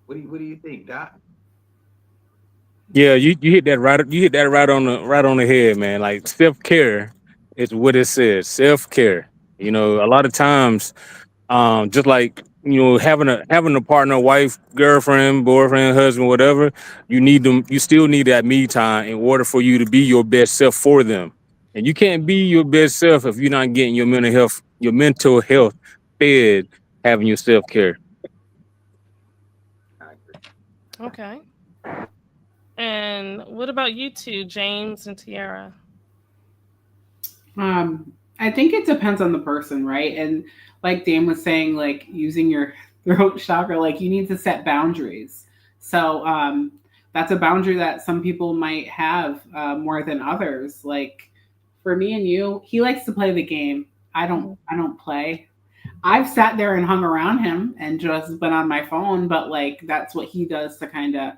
What do you think, Doc? Yeah, you hit that right. You hit that right on the head, man. Like self-care is what it says. Self-care. A lot of times, just like having a partner, wife, girlfriend, boyfriend, husband, whatever, you still need that me time in order for you to be your best self for them. And you can't be your best self if you're not getting your mental health fed, having your self-care. I agree. Okay. And what about you two, James and Tiara? I think it depends on the person, right? And like Dan was saying, like using your throat chakra, like you need to set boundaries. So that's a boundary that some people might have more than others. Like for me and you, he likes to play the game. I don't. Mhm. I don't play. I've sat there and hung around him and just been on my phone, but like that's what he does to kind of,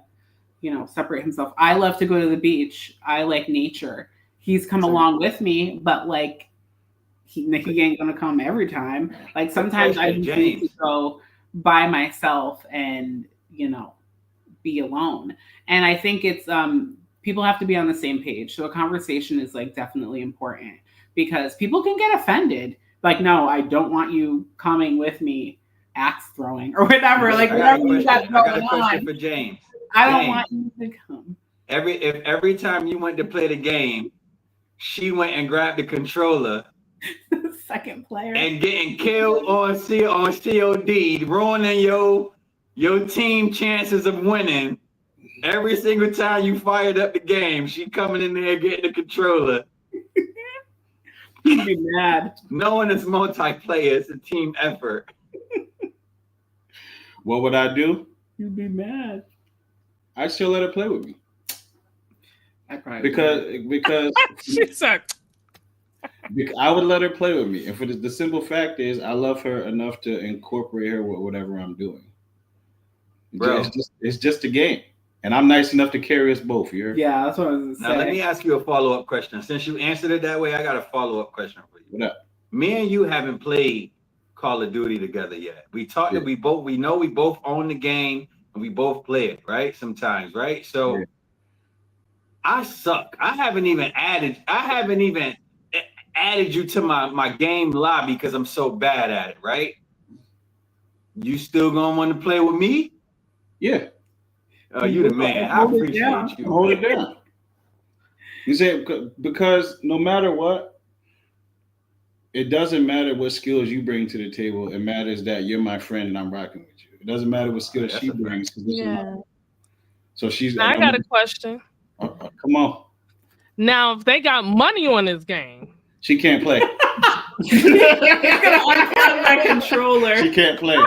separate himself. I love to go to the beach. I like nature. He's come So along with me, but like he ain't gonna come every time. Like quick sometimes I question, just need to James. go by myself and be alone. And I think it's people have to be on the same page. So a conversation is like definitely important because people can get offended. Like, no, I don't want you coming with me axe throwing or whatever, Wait, like I got a whatever you got question. I got going a question on. for James. I don't James, want you to come. every time you went to play the game, she went and grabbed the controller Second player. and getting killed on COD, ruining your team chances of winning. Every single time you fired up the game, she coming in there getting the controller. You'd be mad. Knowing it's multiplayer, it's a team effort. What would I do? You'd be mad. I still let her play with me I probably because She said, I would let her play with me. And for the simple fact is, I love her enough to incorporate her with whatever I'm doing. It's Bro, just a game, and I'm nice enough to carry us both. You're Yeah, that's what I was now gonna let say. me ask you a follow-up question. Since you answered it that way, I got a follow-up question for you. what up? Me and you haven't played Call of Duty together yet. We talked Yeah, that we know we both own the game and we both play it, right? Sometimes, right? yeah. So I suck. I haven't even added you to my game lobby because I'm so bad at it, right? you still gonna want to play with me? Yeah. You the man. I appreciate you. Hold it down. You said because no matter what, it doesn't matter what skills you bring to the table. It matters that you're my friend and I'm rocking with you. It doesn't matter what skills she brings. Yeah. So she's. Now, I got a question. Come on. Now, if they got money on this game, she can't play. He's gonna unplug my controller. She can't play.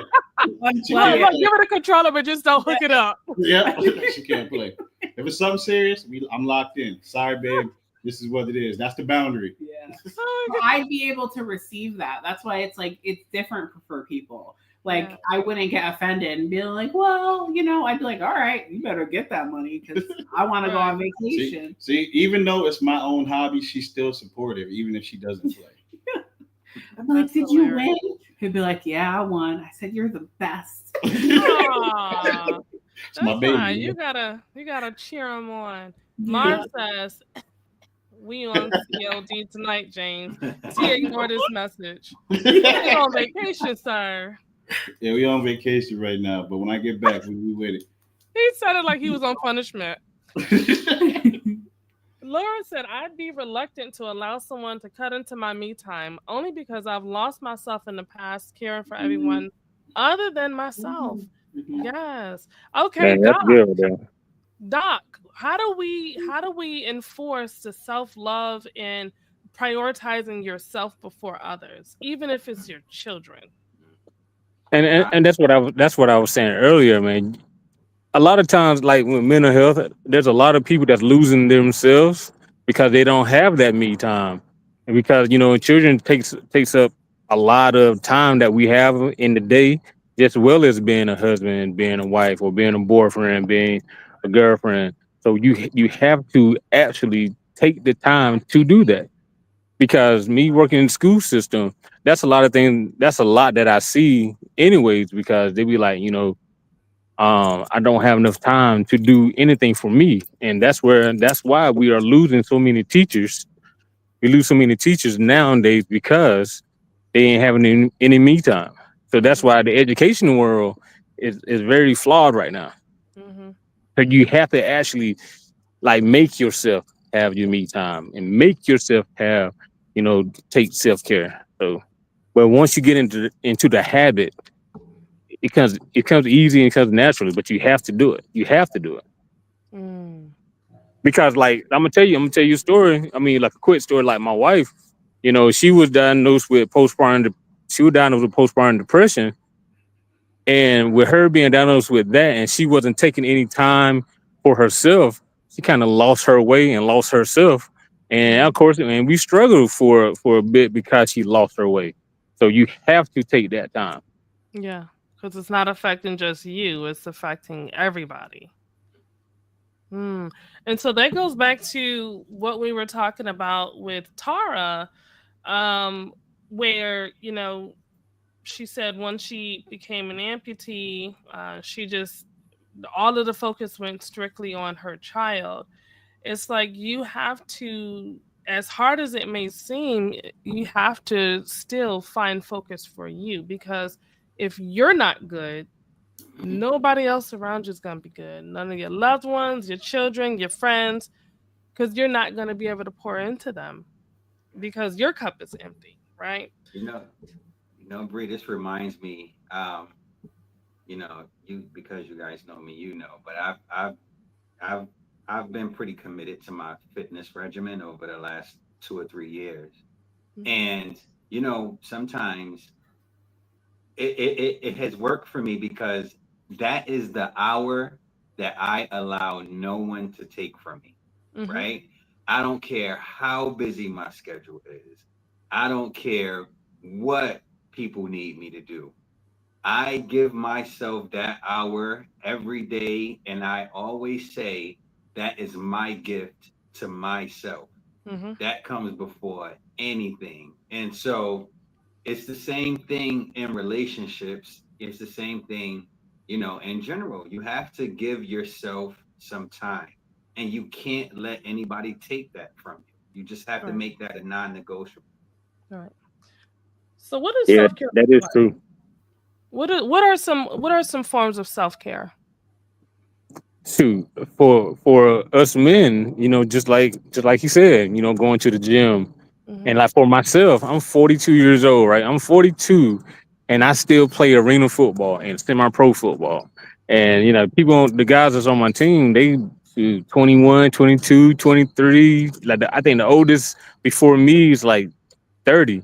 Give her the controller, but just don't hook it up. Yeah, she can't play. If it's something serious, I'm locked in. Sorry, babe. This is what it is. That's the boundary. Yeah. I'd be able to receive that. That's why it's like it's different for people. Like I wouldn't get offended and be like, well, you know, I'd be like, all right, you better get that money because I want to go on vacation. See, even though it's my own hobby, she's still supportive, even if she doesn't play. I'm like, did you win? He'd be like, yeah, I won. I said, you're the best. It's my baby. Right. You gotta cheer him on. Marv says, we on CLD tonight, James. T ignored his message. We're on vacation, sir. Yeah, we on vacation right now, but when I get back, we with it. He sounded like he was on punishment. Laura said, I'd be reluctant to allow someone to cut into my me time only because I've lost myself in the past caring for everyone other than myself. Yes. Okay, man, that's good, Doc, how do we enforce the self-love and prioritizing yourself before others, even if it's your children? And that's what I was saying earlier, man. A lot of times, like with mental health, there's a lot of people that's losing themselves because they don't have that me time, and because children takes up a lot of time that we have in the day, just well as being a husband, being a wife, or being a boyfriend, being a girlfriend. So you have to actually take the time to do that. Because me working in the school system, that's a lot of things. That's a lot that I see, anyways. Because they be like, I don't have enough time to do anything for me, and that's why we are losing so many teachers. We lose so many teachers nowadays because they ain't having any me time. So that's why the education world is very flawed right now. Mm-hmm. So you have to actually make yourself have your me time and make yourself have, take self-care. So, but once you get into the habit, it comes easy and it comes naturally, but you have to do it. You have to do it. Because I'm gonna tell you a story. I mean, like a quick story. Like my wife, she was diagnosed with postpartum depression. And with her being diagnosed with that, and she wasn't taking any time for herself, she kind of lost her way and lost herself. And of course, we struggled for a bit because she lost her way. So you have to take that time. Yeah, because it's not affecting just you; it's affecting everybody. And so that goes back to what we were talking about with Tara, where she said once she became an amputee, she just all of the focus went strictly on her child. It's like you have to, as hard as it may seem, you have to still find focus for you, because if you're not good, nobody else around you is going to be good. None of your loved ones, your children, your friends, because you're not going to be able to pour into them because your cup is empty, right? Bree, this reminds me, because you guys know me, but I've been pretty committed to my fitness regimen over the last 2 or 3 years. And, sometimes it has worked for me because that is the hour that I allow no one to take from me, right? I don't care how busy my schedule is. I don't care what people need me to do. I give myself that hour every day, and I always say that is my gift to myself. That comes before anything. And so it's the same thing in relationships. It's the same thing, in general. You have to give yourself some time, and you can't let anybody take that from you. You just have to make that a non-negotiable. All right. So what is Yeah, self-care? that is true. What are some forms of self-care? Shoot, for us men, just like you said, going to the gym. Mm-hmm. And like for myself, I'm 42 years old, right? I'm 42 and I still play arena football and semi-pro football. And the guys that's on my team, they shoot, 21, 22, 23. I think the oldest before me is like 30.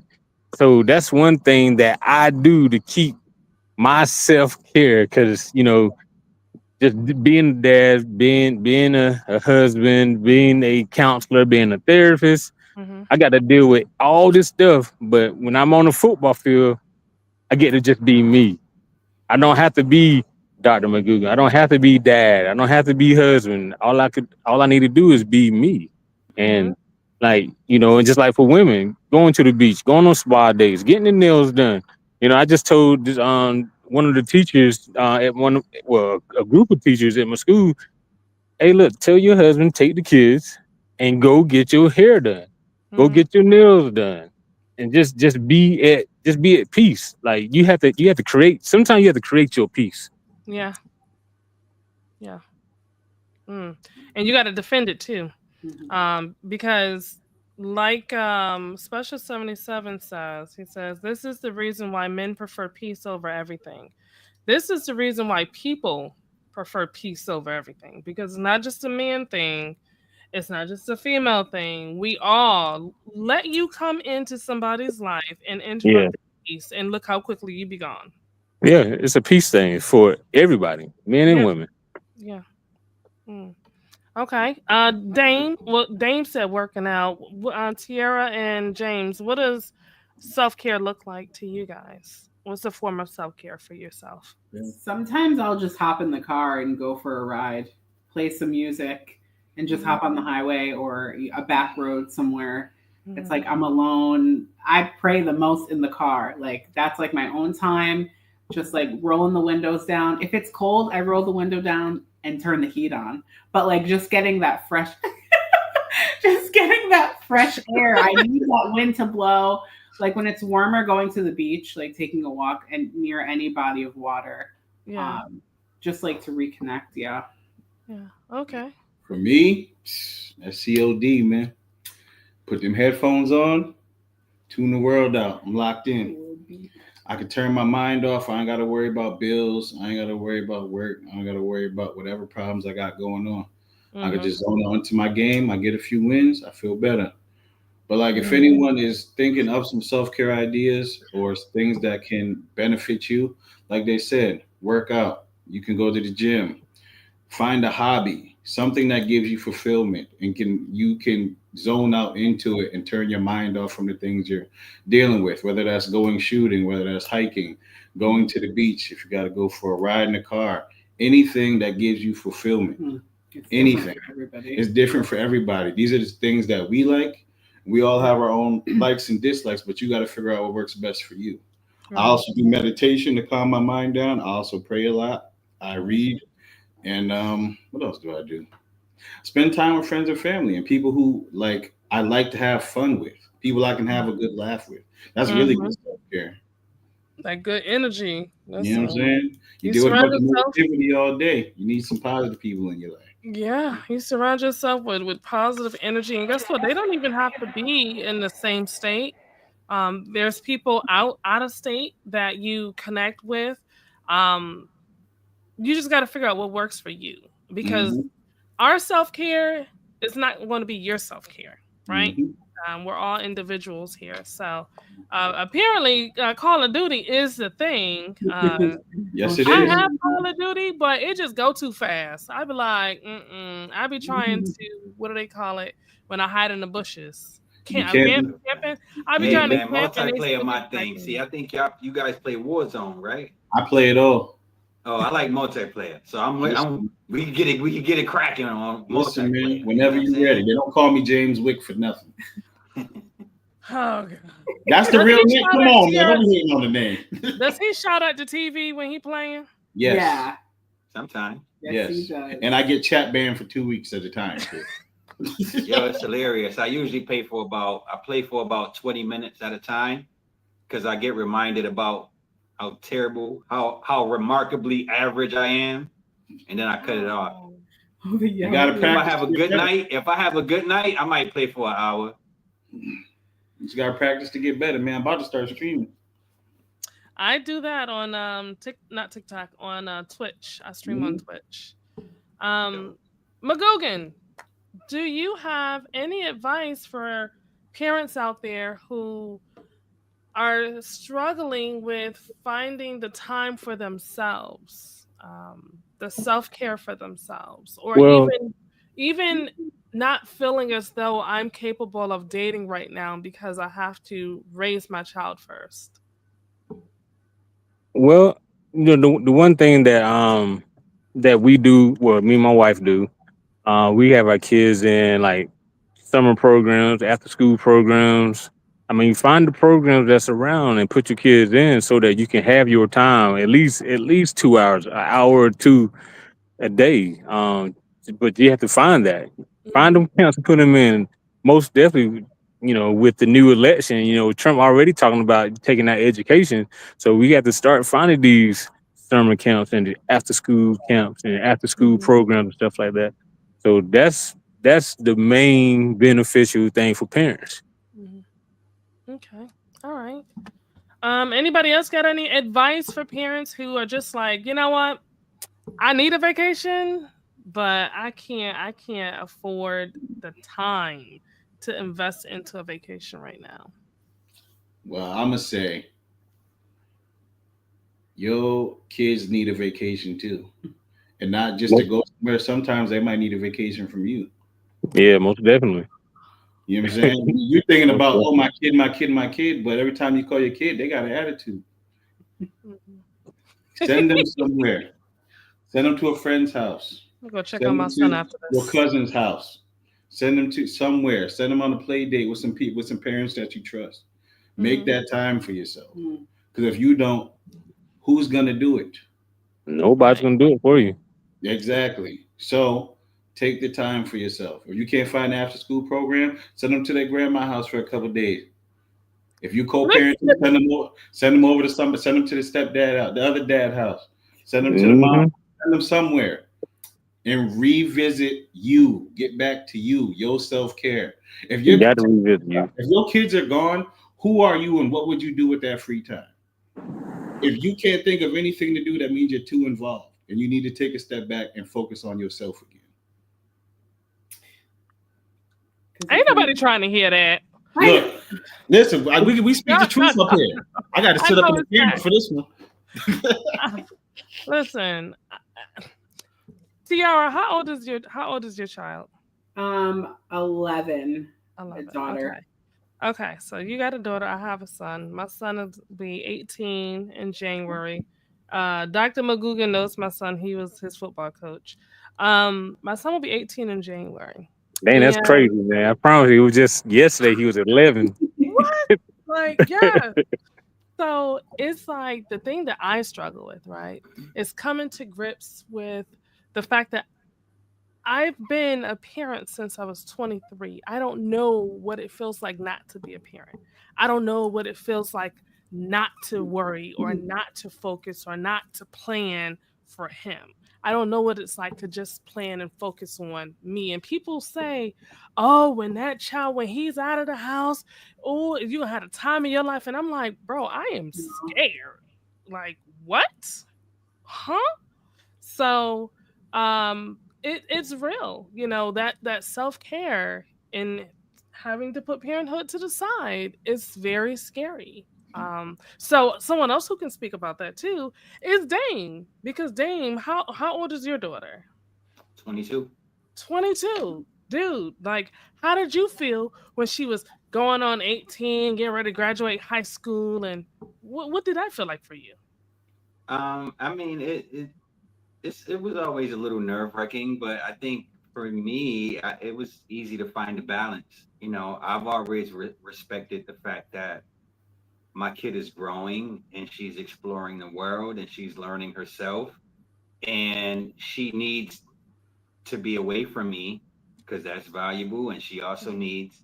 So that's one thing that I do to keep my self-care, because just being a dad, being a husband, being a counselor, being a therapist, Mm-hmm. I got to deal with all this stuff. But when I'm on the football field, I get to just be me. I don't have to be Dr. McGugan. I don't have to be dad. I don't have to be husband. All I need to do is be me. Mm-hmm. And and just like for women, going to the beach, going on spa days, getting the nails done. I just told this one of the teachers a group of teachers at my school, hey, look, tell your husband, take the kids and go get your hair done. Go Mm-hmm. get your nails done. And just be at peace. Like you have to create, sometimes you have to create your peace. Yeah. Yeah. Mm. And you got to defend it too. Because like Special 77 says, he says, this is the reason why men prefer peace over everything. This is the reason why people prefer peace over everything, because it's not just a man thing. It's not just a female thing. We all let you come into somebody's life and Yeah. interrupt the peace, and look how quickly you be gone. Yeah. It's a peace thing for everybody, men and Yeah. women. Yeah. Mm. Okay. Dame. Well, Dame said working out. Tiara and James, what does self-care look like to you guys? What's a form of self-care for yourself? Sometimes I'll just hop in the car and go for a ride, play some music, and just hop on the highway or a back road somewhere. It's like I'm alone. I pray the most in the car. Like that's like my own time. Just like rolling the windows down. If it's cold, I roll the window down and turn the heat on. But like just getting that fresh just getting that fresh air. I need that wind to blow. Like when it's warmer, going to the beach, like taking a walk and near any body of water. Yeah. Just like to reconnect. Yeah. Yeah. Okay. For me, that's COD, man. Put them headphones on, tune the world out. I'm locked in. I can turn my mind off. I ain't got to worry about bills. I ain't got to worry about work. I ain't got to worry about whatever problems I got going on. I could just zone on to my game. I get a few wins. I feel better. But like, if anyone is thinking of some self-care ideas or things that can benefit you, like they said, work out. You can go to the gym, find a hobby, something that gives you fulfillment, and you can zone out into it and turn your mind off from the things you're dealing with. Whether that's going shooting, whether that's hiking, going to the beach, if you got to go for a ride in the car, anything that gives you fulfillment. It's Anything. different for everybody. It's different for everybody. These are the things that we like. We all have our own likes and dislikes, but you got to figure out what works best for you. I Right. also do meditation to calm my mind down. I also pray a lot. I read. And what else do I do? Spend time with friends and family and people who I like to have fun with. People I can have a good laugh with. That's really good self care. That good energy. That's You know what I'm saying? You you deal with a surround bunch of yourself. negativity all day. You need some positive people in your life. Yeah, you surround yourself with positive energy, and guess what? They don't even have to be in the same state. There's people out of state that you connect with. Um, you just got to figure out what works for you, because Hmm. our self care is not going to be your self care, right? Hmm. We're all individuals here, so apparently, Call of Duty is the thing. Yes, it I is. have Call of Duty, but it just go too fast. I be like, I be trying to, what do they call it, when I hide in the bushes? You Can't can't. camping. I be Hey trying to man, camp and they multiplayer still be my thing. sniping See, me. I think you guys play Warzone, right? I play it all. Oh, I like multiplayer. So Listen, we can get it cracking on listen, man. multiplayer. You know Whenever what I'm you're ready, saying? they don't call me James Wick for nothing. Oh, God. That's the Does real he name. shout Come at on, man. Tiara? Don't be hating on the name. Does he shout at the TV when he playing? Yes. Yeah. Sometimes. Yes, he Yes. does. And I get chat banned for 2 weeks at a time. Too. Yo, it's hilarious. I usually play for about 20 minutes at a time because I get reminded about how terrible, how remarkably average I am, and then I cut it off. You gotta If I practice. have a good night, I might play for an hour. You just gotta practice to get better, man. I'm about to start streaming. I do that on not TikTok, on Twitch. I stream on Twitch. McGogan, do you have any advice for parents out there who are struggling with finding the time for themselves, the self-care for themselves, or Well, even not feeling as though I'm capable of dating right now because I have to raise my child first? well, the one thing that we do, well, me and my wife do, we have our kids in like summer programs, after school programs. I mean, find the programs that's around and put your kids in so that you can have your time at least 2 hours, an hour or two a day. But you have to find that. Find them camps and put them in. Most definitely, with the new election, Trump already talking about taking out education. So we have to start finding these summer camps and the after school camps and after school programs and stuff like that. So that's the main beneficial thing for parents. Okay. All right. Anybody else got any advice for parents who are just like, you know what? I need a vacation, but I can't afford the time to invest into a vacation right now. Well, I'm gonna say your kids need a vacation too, and not just to Most, go somewhere. Sometimes they might need a vacation from you. yeah, most definitely. You know what I'm saying? You're thinking Most about, oh, definitely. my kid, my kid, my kid, but every time you call your kid, they got an attitude. Mhm. Send them somewhere. Send them to a friend's house. I'll go check on Send my them son to after your this. cousin's house. Send them to somewhere. Send them on a play date with some people, with some parents that you trust. Make Mhm. that time for yourself. Because if you don't, who's gonna do it? Nobody's Right. gonna do it for you. Exactly. So take the time for yourself. If you can't find an after school program, send them to their grandma house for a couple days. If you co-parenting, send them over to some, send them to the stepdad out, the other dad house. Send them to the mom. Hmm. Send them somewhere and revisit you. Get back to you, your self care. If You your got to revisit you. if your kids are gone, who are you and what would you do with that free time? If you can't think of anything to do, that means you're too involved, and you need to take a step back and focus on yourself again. Ain't nobody trying to hear that. Look, listen, we speak the truth up here. I got to I sit up know in the it's camera that. for this one. Listen, Tiara, how old is your child? 11. 11. A daughter. Okay, so you got a daughter. I have a son. My son will be 18 in January. Dr. McGugan knows my son. He was his football coach. My son will be 18 in January. Dang, that's And crazy, man. I promise you, it was just yesterday he was 11. what? Like, yeah. So it's like the thing that I struggle with, right, is coming to grips with the fact that I've been a parent since I was 23. I don't know what it feels like not to be a parent. I don't know what it feels like not to worry or not to focus or not to plan for him. I don't know what it's like to just plan and focus on me. And people say, oh, when he's out of the house, oh, you had a time in your life. And I'm like, bro, I am scared. Like, what? Huh? So it's real, that self-care and having to put parenthood to the side is very scary. So someone else who can speak about that too is Dame, because Dame, how old is your daughter? 22. 22. Dude, like, how did you feel when she was going on 18, getting ready to graduate high school, and what did that feel like for you? I mean, it was always a little nerve wracking, but I think for me, it was easy to find a balance. I've always respected the fact that my kid is growing and she's exploring the world and she's learning herself, and she needs to be away from me because that's valuable, and she also needs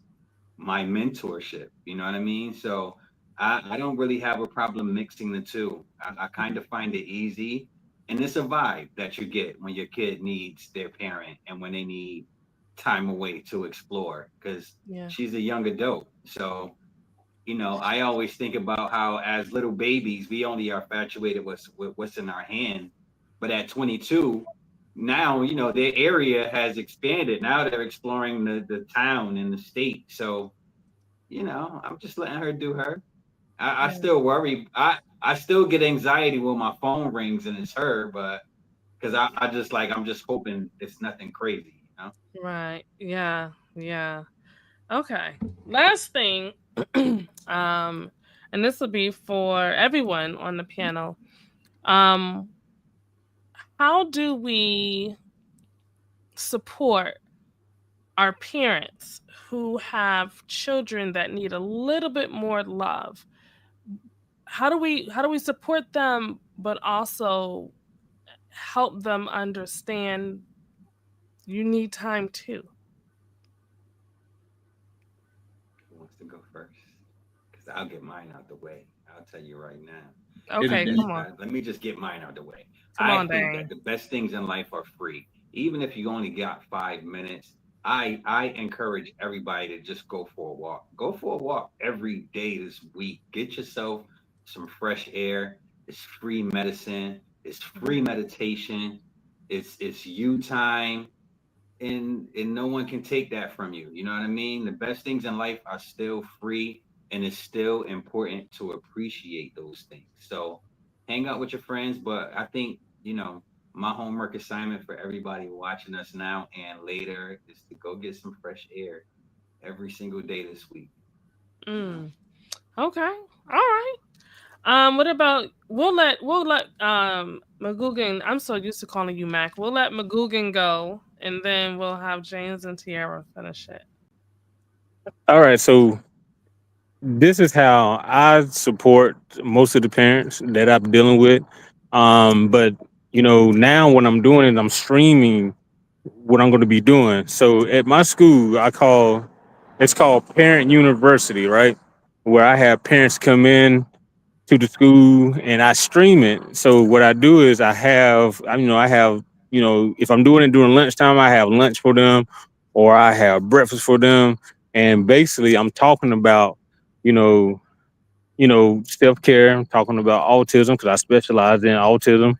my mentorship. You know what I mean? So I don't really have a problem mixing the two. I kind of find it easy. And it's a vibe that you get when your kid needs their parent and when they need time away to explore because Yeah. she's a young adult. So, I always think about how as little babies, we only are infatuated with what's in our hand. But at 22, now, their area has expanded. Now they're exploring the town and the state. So, I'm just letting her do her. I Yeah. still worry. I still get anxiety when my phone rings and it's her, but because I just I'm just hoping it's nothing crazy. Right. Yeah. Yeah. Okay. Last thing, and this will be for everyone on the panel. How do we support our parents who have children that need a little bit more love? How do we support them, but also help them understand you need time too? Who wants to go first? Because I'll get mine out the way. I'll tell you right now. Okay, It'll come on. Let me just get mine out the way. Come I on, think Dane. that the best things in life are free. Even if you only got 5 minutes, I encourage everybody to just go for a walk. Go for a walk every day this week. Get yourself some fresh air. It's free medicine. It's free meditation. It's you time. And no one can take that from you. You know what I mean? The best things in life are still free, and it's still important to appreciate those things. So hang out with your friends, but I think, my homework assignment for everybody watching us now and later is to go get some fresh air every single day this week. Mm. Okay. All right. What about we'll let McGugan, I'm so used to calling you Mac. We'll let McGugan go and then we'll have James and Tiara finish it. All right, so this is how I support most of the parents that I'm dealing with. But now what I'm doing is I'm streaming what I'm going to be doing. So at my school, it's called Parent University, right? Where I have parents come in to the school and I stream it. So what I do is if I'm doing it during lunchtime, I have lunch for them or I have breakfast for them. And basically I'm talking about, you know, self-care. I'm talking about autism because I specialize in autism.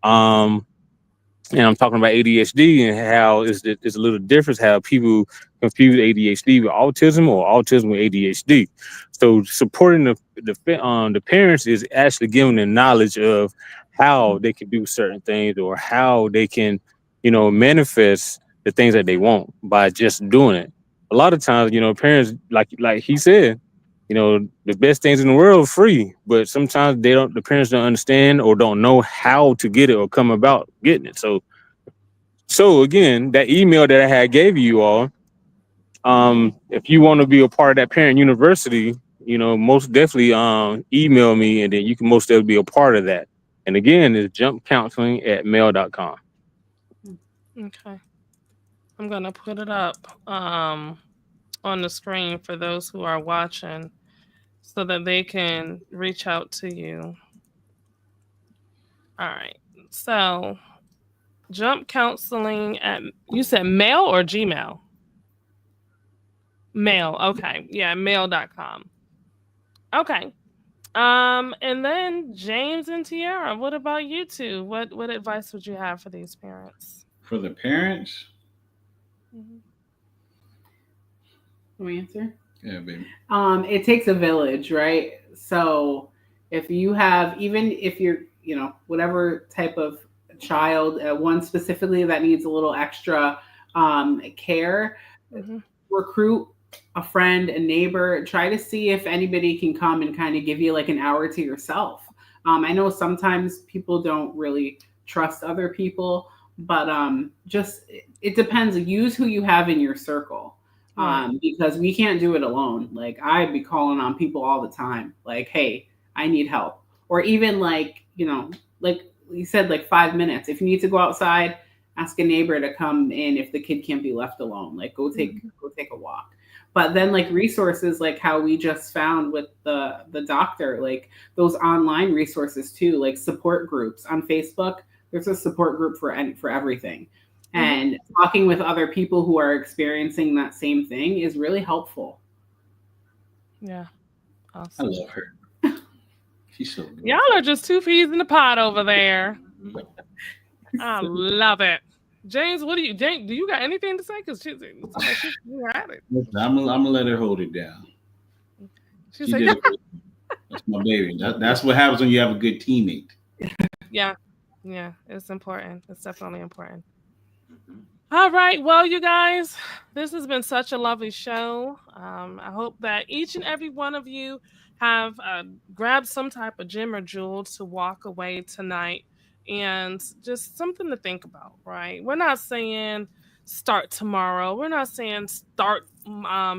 Um, and I'm talking about ADHD and how it's a little difference how people confuse ADHD with autism or autism with ADHD. So supporting the parents is actually giving them knowledge of how they can do certain things or how they can, manifest the things that they want by just doing it. A lot of times, parents like he said, the best things in the world are free, but sometimes the parents don't understand or don't know how to get it or come about getting it. So again, that email that I had gave you all, if you want to be a part of that parent university, most definitely email me and then you can most definitely be a part of that. And again, it's jumpcounseling@mail.com. Okay. I'm gonna put it up on the screen for those who are watching so that they can reach out to you. All right. So jump counseling at, you said mail or Gmail? Mail. Okay. Yeah, mail.com. Okay. And then James and Tiara, what about you two? What advice would you have for these parents? For the parents, Can we answer? yeah, baby. It takes a village, right? So if you have, even if you're, whatever type of child, one specifically that needs a little extra care, recruit a friend, a neighbor, try to see if anybody can come and kind of give you like an hour to yourself. I know sometimes people don't really trust other people, but just it depends. Use who you have in your circle. Because we can't do it alone. Like I'd be calling on people all the time. Like, hey, I need help. Or even like you said, like 5 minutes. If you need to go outside, ask a neighbor to come in if the kid can't be left alone. Like go take a walk. But then like resources like how we just found with the doctor, like those online resources too, like support groups on Facebook. There's a support group for everything. And talking with other people who are experiencing that same thing is really helpful. Yeah. Awesome. I love her. She's so good. Y'all are just two peas in the pot over there. I love it. James, James, do you got anything to say? Because she's at it. I'm gonna let her hold it down. She She said, did it. That's my baby. That's what happens when you have a good teammate. yeah, it's important. It's definitely important. All right, well, you guys, this has been such a lovely show. I hope that each and every one of you have grabbed some type of gem or jewel to walk away tonight, and just something to think about, right? We're not saying start tomorrow. We're not saying start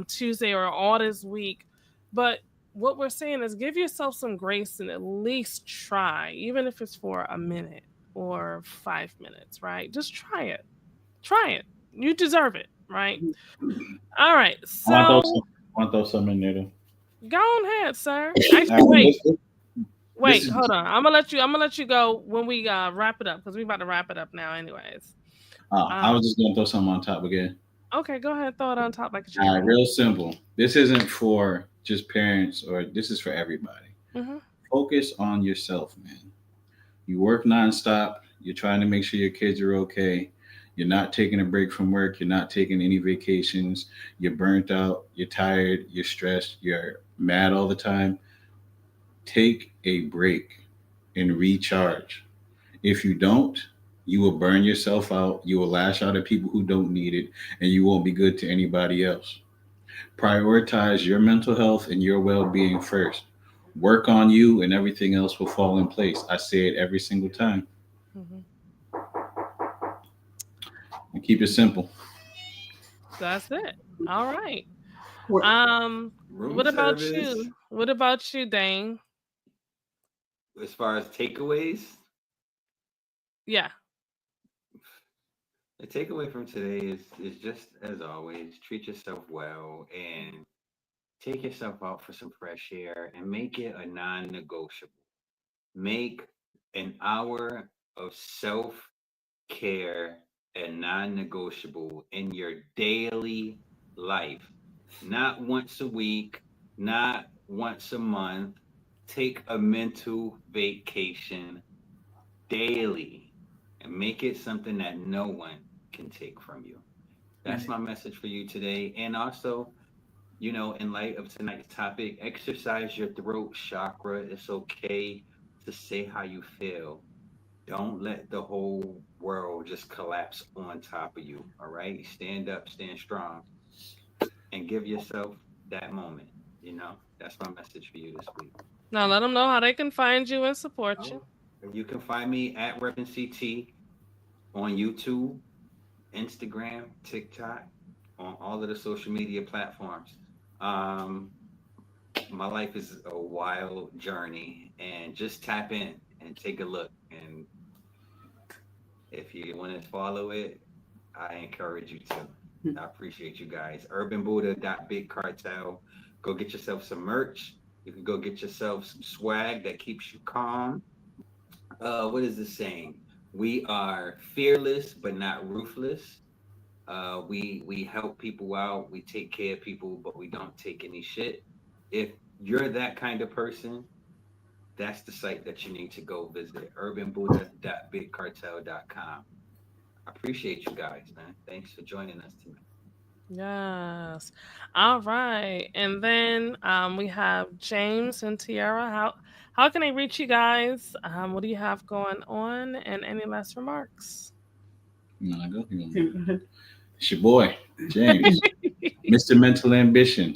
Tuesday or all this week, but what we're saying is give yourself some grace and at least try, even if it's for a minute or 5 minutes, right? Just try it. Try it. You deserve it, right? All right. So I want to throw something in there though. Go ahead, sir. Actually, wait, hold on. I'm gonna let you go when we wrap it up, because we're about to wrap it up now anyways. I was just gonna throw something on top again. Okay, go ahead, throw it on top like a All right, real simple. This isn't for just parents, or this is for everybody. Focus on yourself, man. You work nonstop. You're trying to make sure your kids are okay. You're not taking a break from work. You're not taking any vacations. You're burnt out. You're tired. You're stressed. You're mad all the time. Take a break and recharge. If you don't, you will burn yourself out. You will lash out at people who don't need it, and you won't be good to anybody else. Prioritize your mental health and your well being first. Work on you, and everything else will fall in place. I say it every single time. And keep it simple. That's it. All right. Room what about service. you? What about you, Dane? As far as takeaways, Yeah. the takeaway from today is just as always, treat yourself well and take yourself out for some fresh air and make it a non-negotiable. Make an hour of self-care and non-negotiable in your daily life. Not once a week, not once a month. Take a mental vacation daily and make it something that no one can take from you. That's my message for you today. And also, in light of tonight's topic, exercise your throat chakra. It's okay to say how you feel. Don't let the whole world just collapse on top of you. All right. Stand up, stand strong, and give yourself that moment. That's my message for you this week. Now let them know how they can find you and support you. You can find me at RepNCT on YouTube, Instagram, TikTok, on all of the social media platforms. My life is a wild journey, and just tap in and take a look. And if you want to follow it, I encourage you to. I appreciate you guys. UrbanBuddha.BigCartel. Go get yourself some merch. You can go get yourself some swag that keeps you calm. What is this saying? We are fearless but not ruthless. We help people out. We take care of people, but we don't take any shit. If you're that kind of person, that's the site that you need to go visit. UrbanBuddha.BigCartel.com. I appreciate you guys, man. Thanks for joining us tonight. Yes. All right. And then we have James and Tiara. How can I reach you guys? What do you have going on? And any last remarks? It's your boy, James, Mr. Mental Ambition.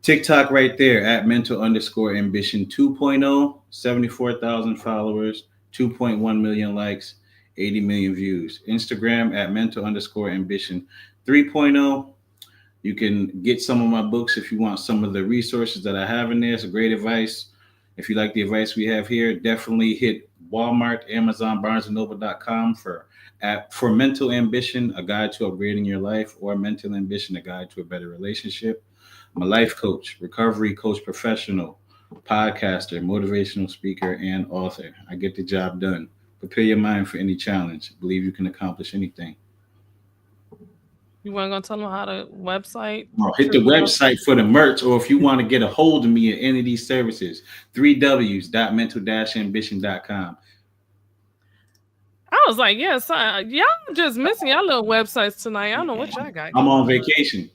TikTok right there at mental_ambition 2.0, 74,000 followers, 2.1 million likes, 80 million views. Instagram at mental_ambition 3.0. You can get some of my books if you want some of the resources that I have in there. It's great advice. If you like the advice we have here, definitely hit Walmart, Amazon, BarnesandNoble.com for Mental Ambition, a guide to upgrading your life, or Mental Ambition, a guide to a better relationship. I'm a life coach, recovery coach professional, podcaster, motivational speaker, and author. I get the job done. Prepare your mind for any challenge. Believe you can accomplish anything. You want to go tell them how to website? Hit the website for the merch, or if you want to get a hold of me at any of these services, 3ws.mental-ambition.com. I was like, yes, y'all just missing y'all little websites tonight. I don't know what y'all got. I'm on vacation.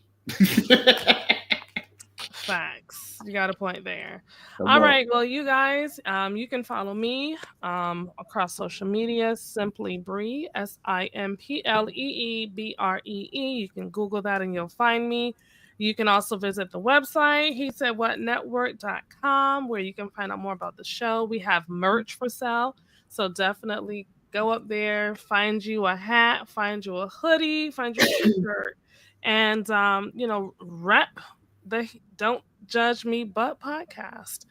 Facts. You got a point there. All right. Well, you guys, you can follow me across social media, Simply Bree, SimpleeBree. You can Google that and you'll find me. You can also visit the website, he said what network.com, where you can find out more about the show. We have merch for sale. So definitely go up there, find you a hat, find you a hoodie, find you a t-shirt, and, rep the Don't Judge Me But podcast.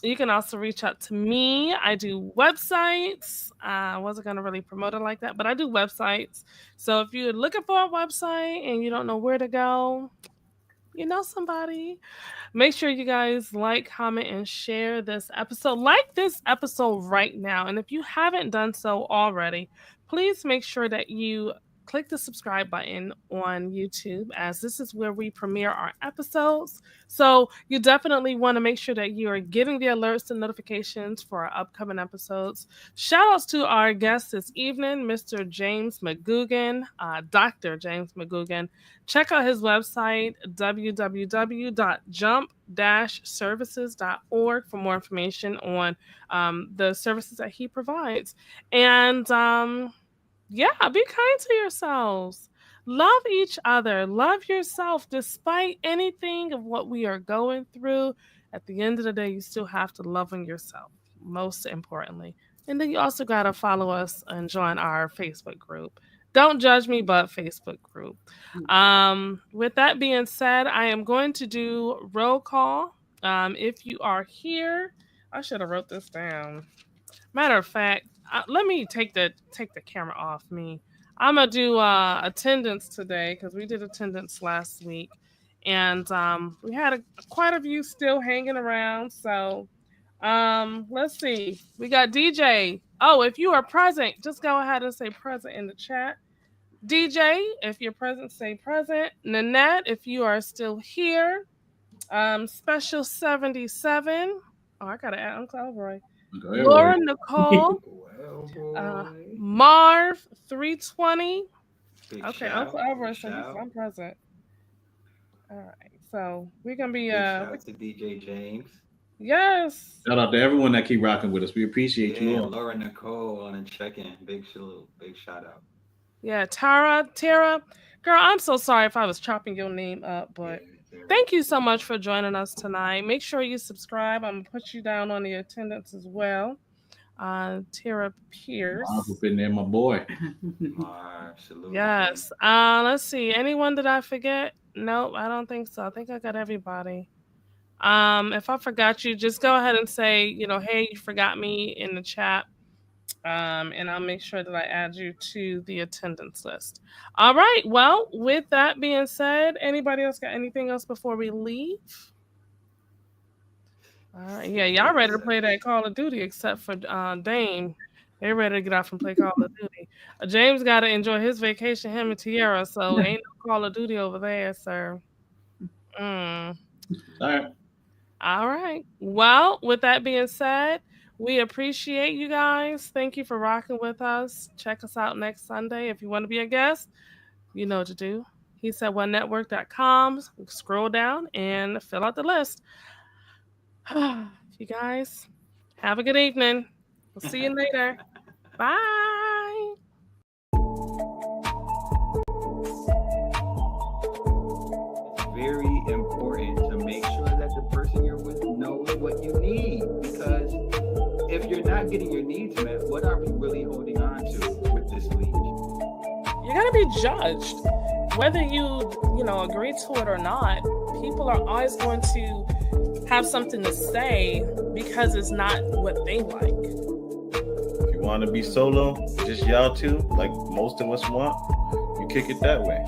You can also reach out to me. I do websites. I wasn't going to really promote it like that, but I do websites. So if you're looking for a website and you don't know where to go, you know somebody, make sure you guys like, comment, and share this episode. Like this episode right now. And if you haven't done so already, please make sure that you click the subscribe button on YouTube, as this is where we premiere our episodes. So you definitely want to make sure that you are getting the alerts and notifications for our upcoming episodes. Shout outs to our guest this evening, Mr. James McGugan, Dr. James McGugan. Check out his website, www.jump-services.org, for more information on the services that he provides. And yeah, be kind to yourselves. Love each other. Love yourself. Despite anything of what we are going through, at the end of the day, you still have to love on yourself, most importantly. And then you also got to follow us and join our Facebook group. Don't Judge Me But Facebook group. With that being said, I am going to do roll call. If you are here, I should have wrote this down. Matter of fact, let me take the camera off me. I'm gonna do attendance today because we did attendance last week, and we had quite a few still hanging around. So let's see. We got DJ. Oh, if you are present, just go ahead and say present in the chat. DJ, if you're present, say present. Nanette, if you are still here. Special 77. Oh, I gotta add Uncle Elroy. Laura Nicole, Marv 320. Okay, Uncle Elroy said I'm present. All right, so we're gonna be shout out to DJ James. Yes. Shout out to everyone that keep rocking with us. We appreciate you all. Laura Nicole on a check-in. Big salute, big shout out. Yeah, Tara, girl, I'm so sorry if I was chopping your name up, but thank you so much for joining us tonight. Make sure you subscribe. I'm going to put you down on the attendance as well. Tara Pierce. I've been there, my boy. Absolutely. Yes. Let's see. Anyone did I forget? Nope, I don't think so. I think I got everybody. If I forgot you, just go ahead and say, hey, you forgot me in the chat. And I'll make sure that I add you to the attendance list. All right. Well, with that being said, anybody else got anything else before we leave? All right. Yeah, y'all ready to play that Call of Duty, except for Dame. They're ready to get off and play Call of Duty. James got to enjoy his vacation, him and Tierra, so ain't no Call of Duty over there, sir. All right. All right. Well, with that being said, we appreciate you guys. Thank you for rocking with us. Check us out next Sunday. If you want to be a guest, you know what to do. He said onenetwork.com. Scroll down and fill out the list. You guys, have a good evening. We'll see you later. Bye. It's very important to make sure that the person you're with knows what you need, because if you're not getting your needs met, what are we really holding on to with this leash? You're gonna be judged, whether you agree to it or not. People are always going to have something to say because it's not what they like. want to be solo, just y'all two, like most of us want, you kick it that way.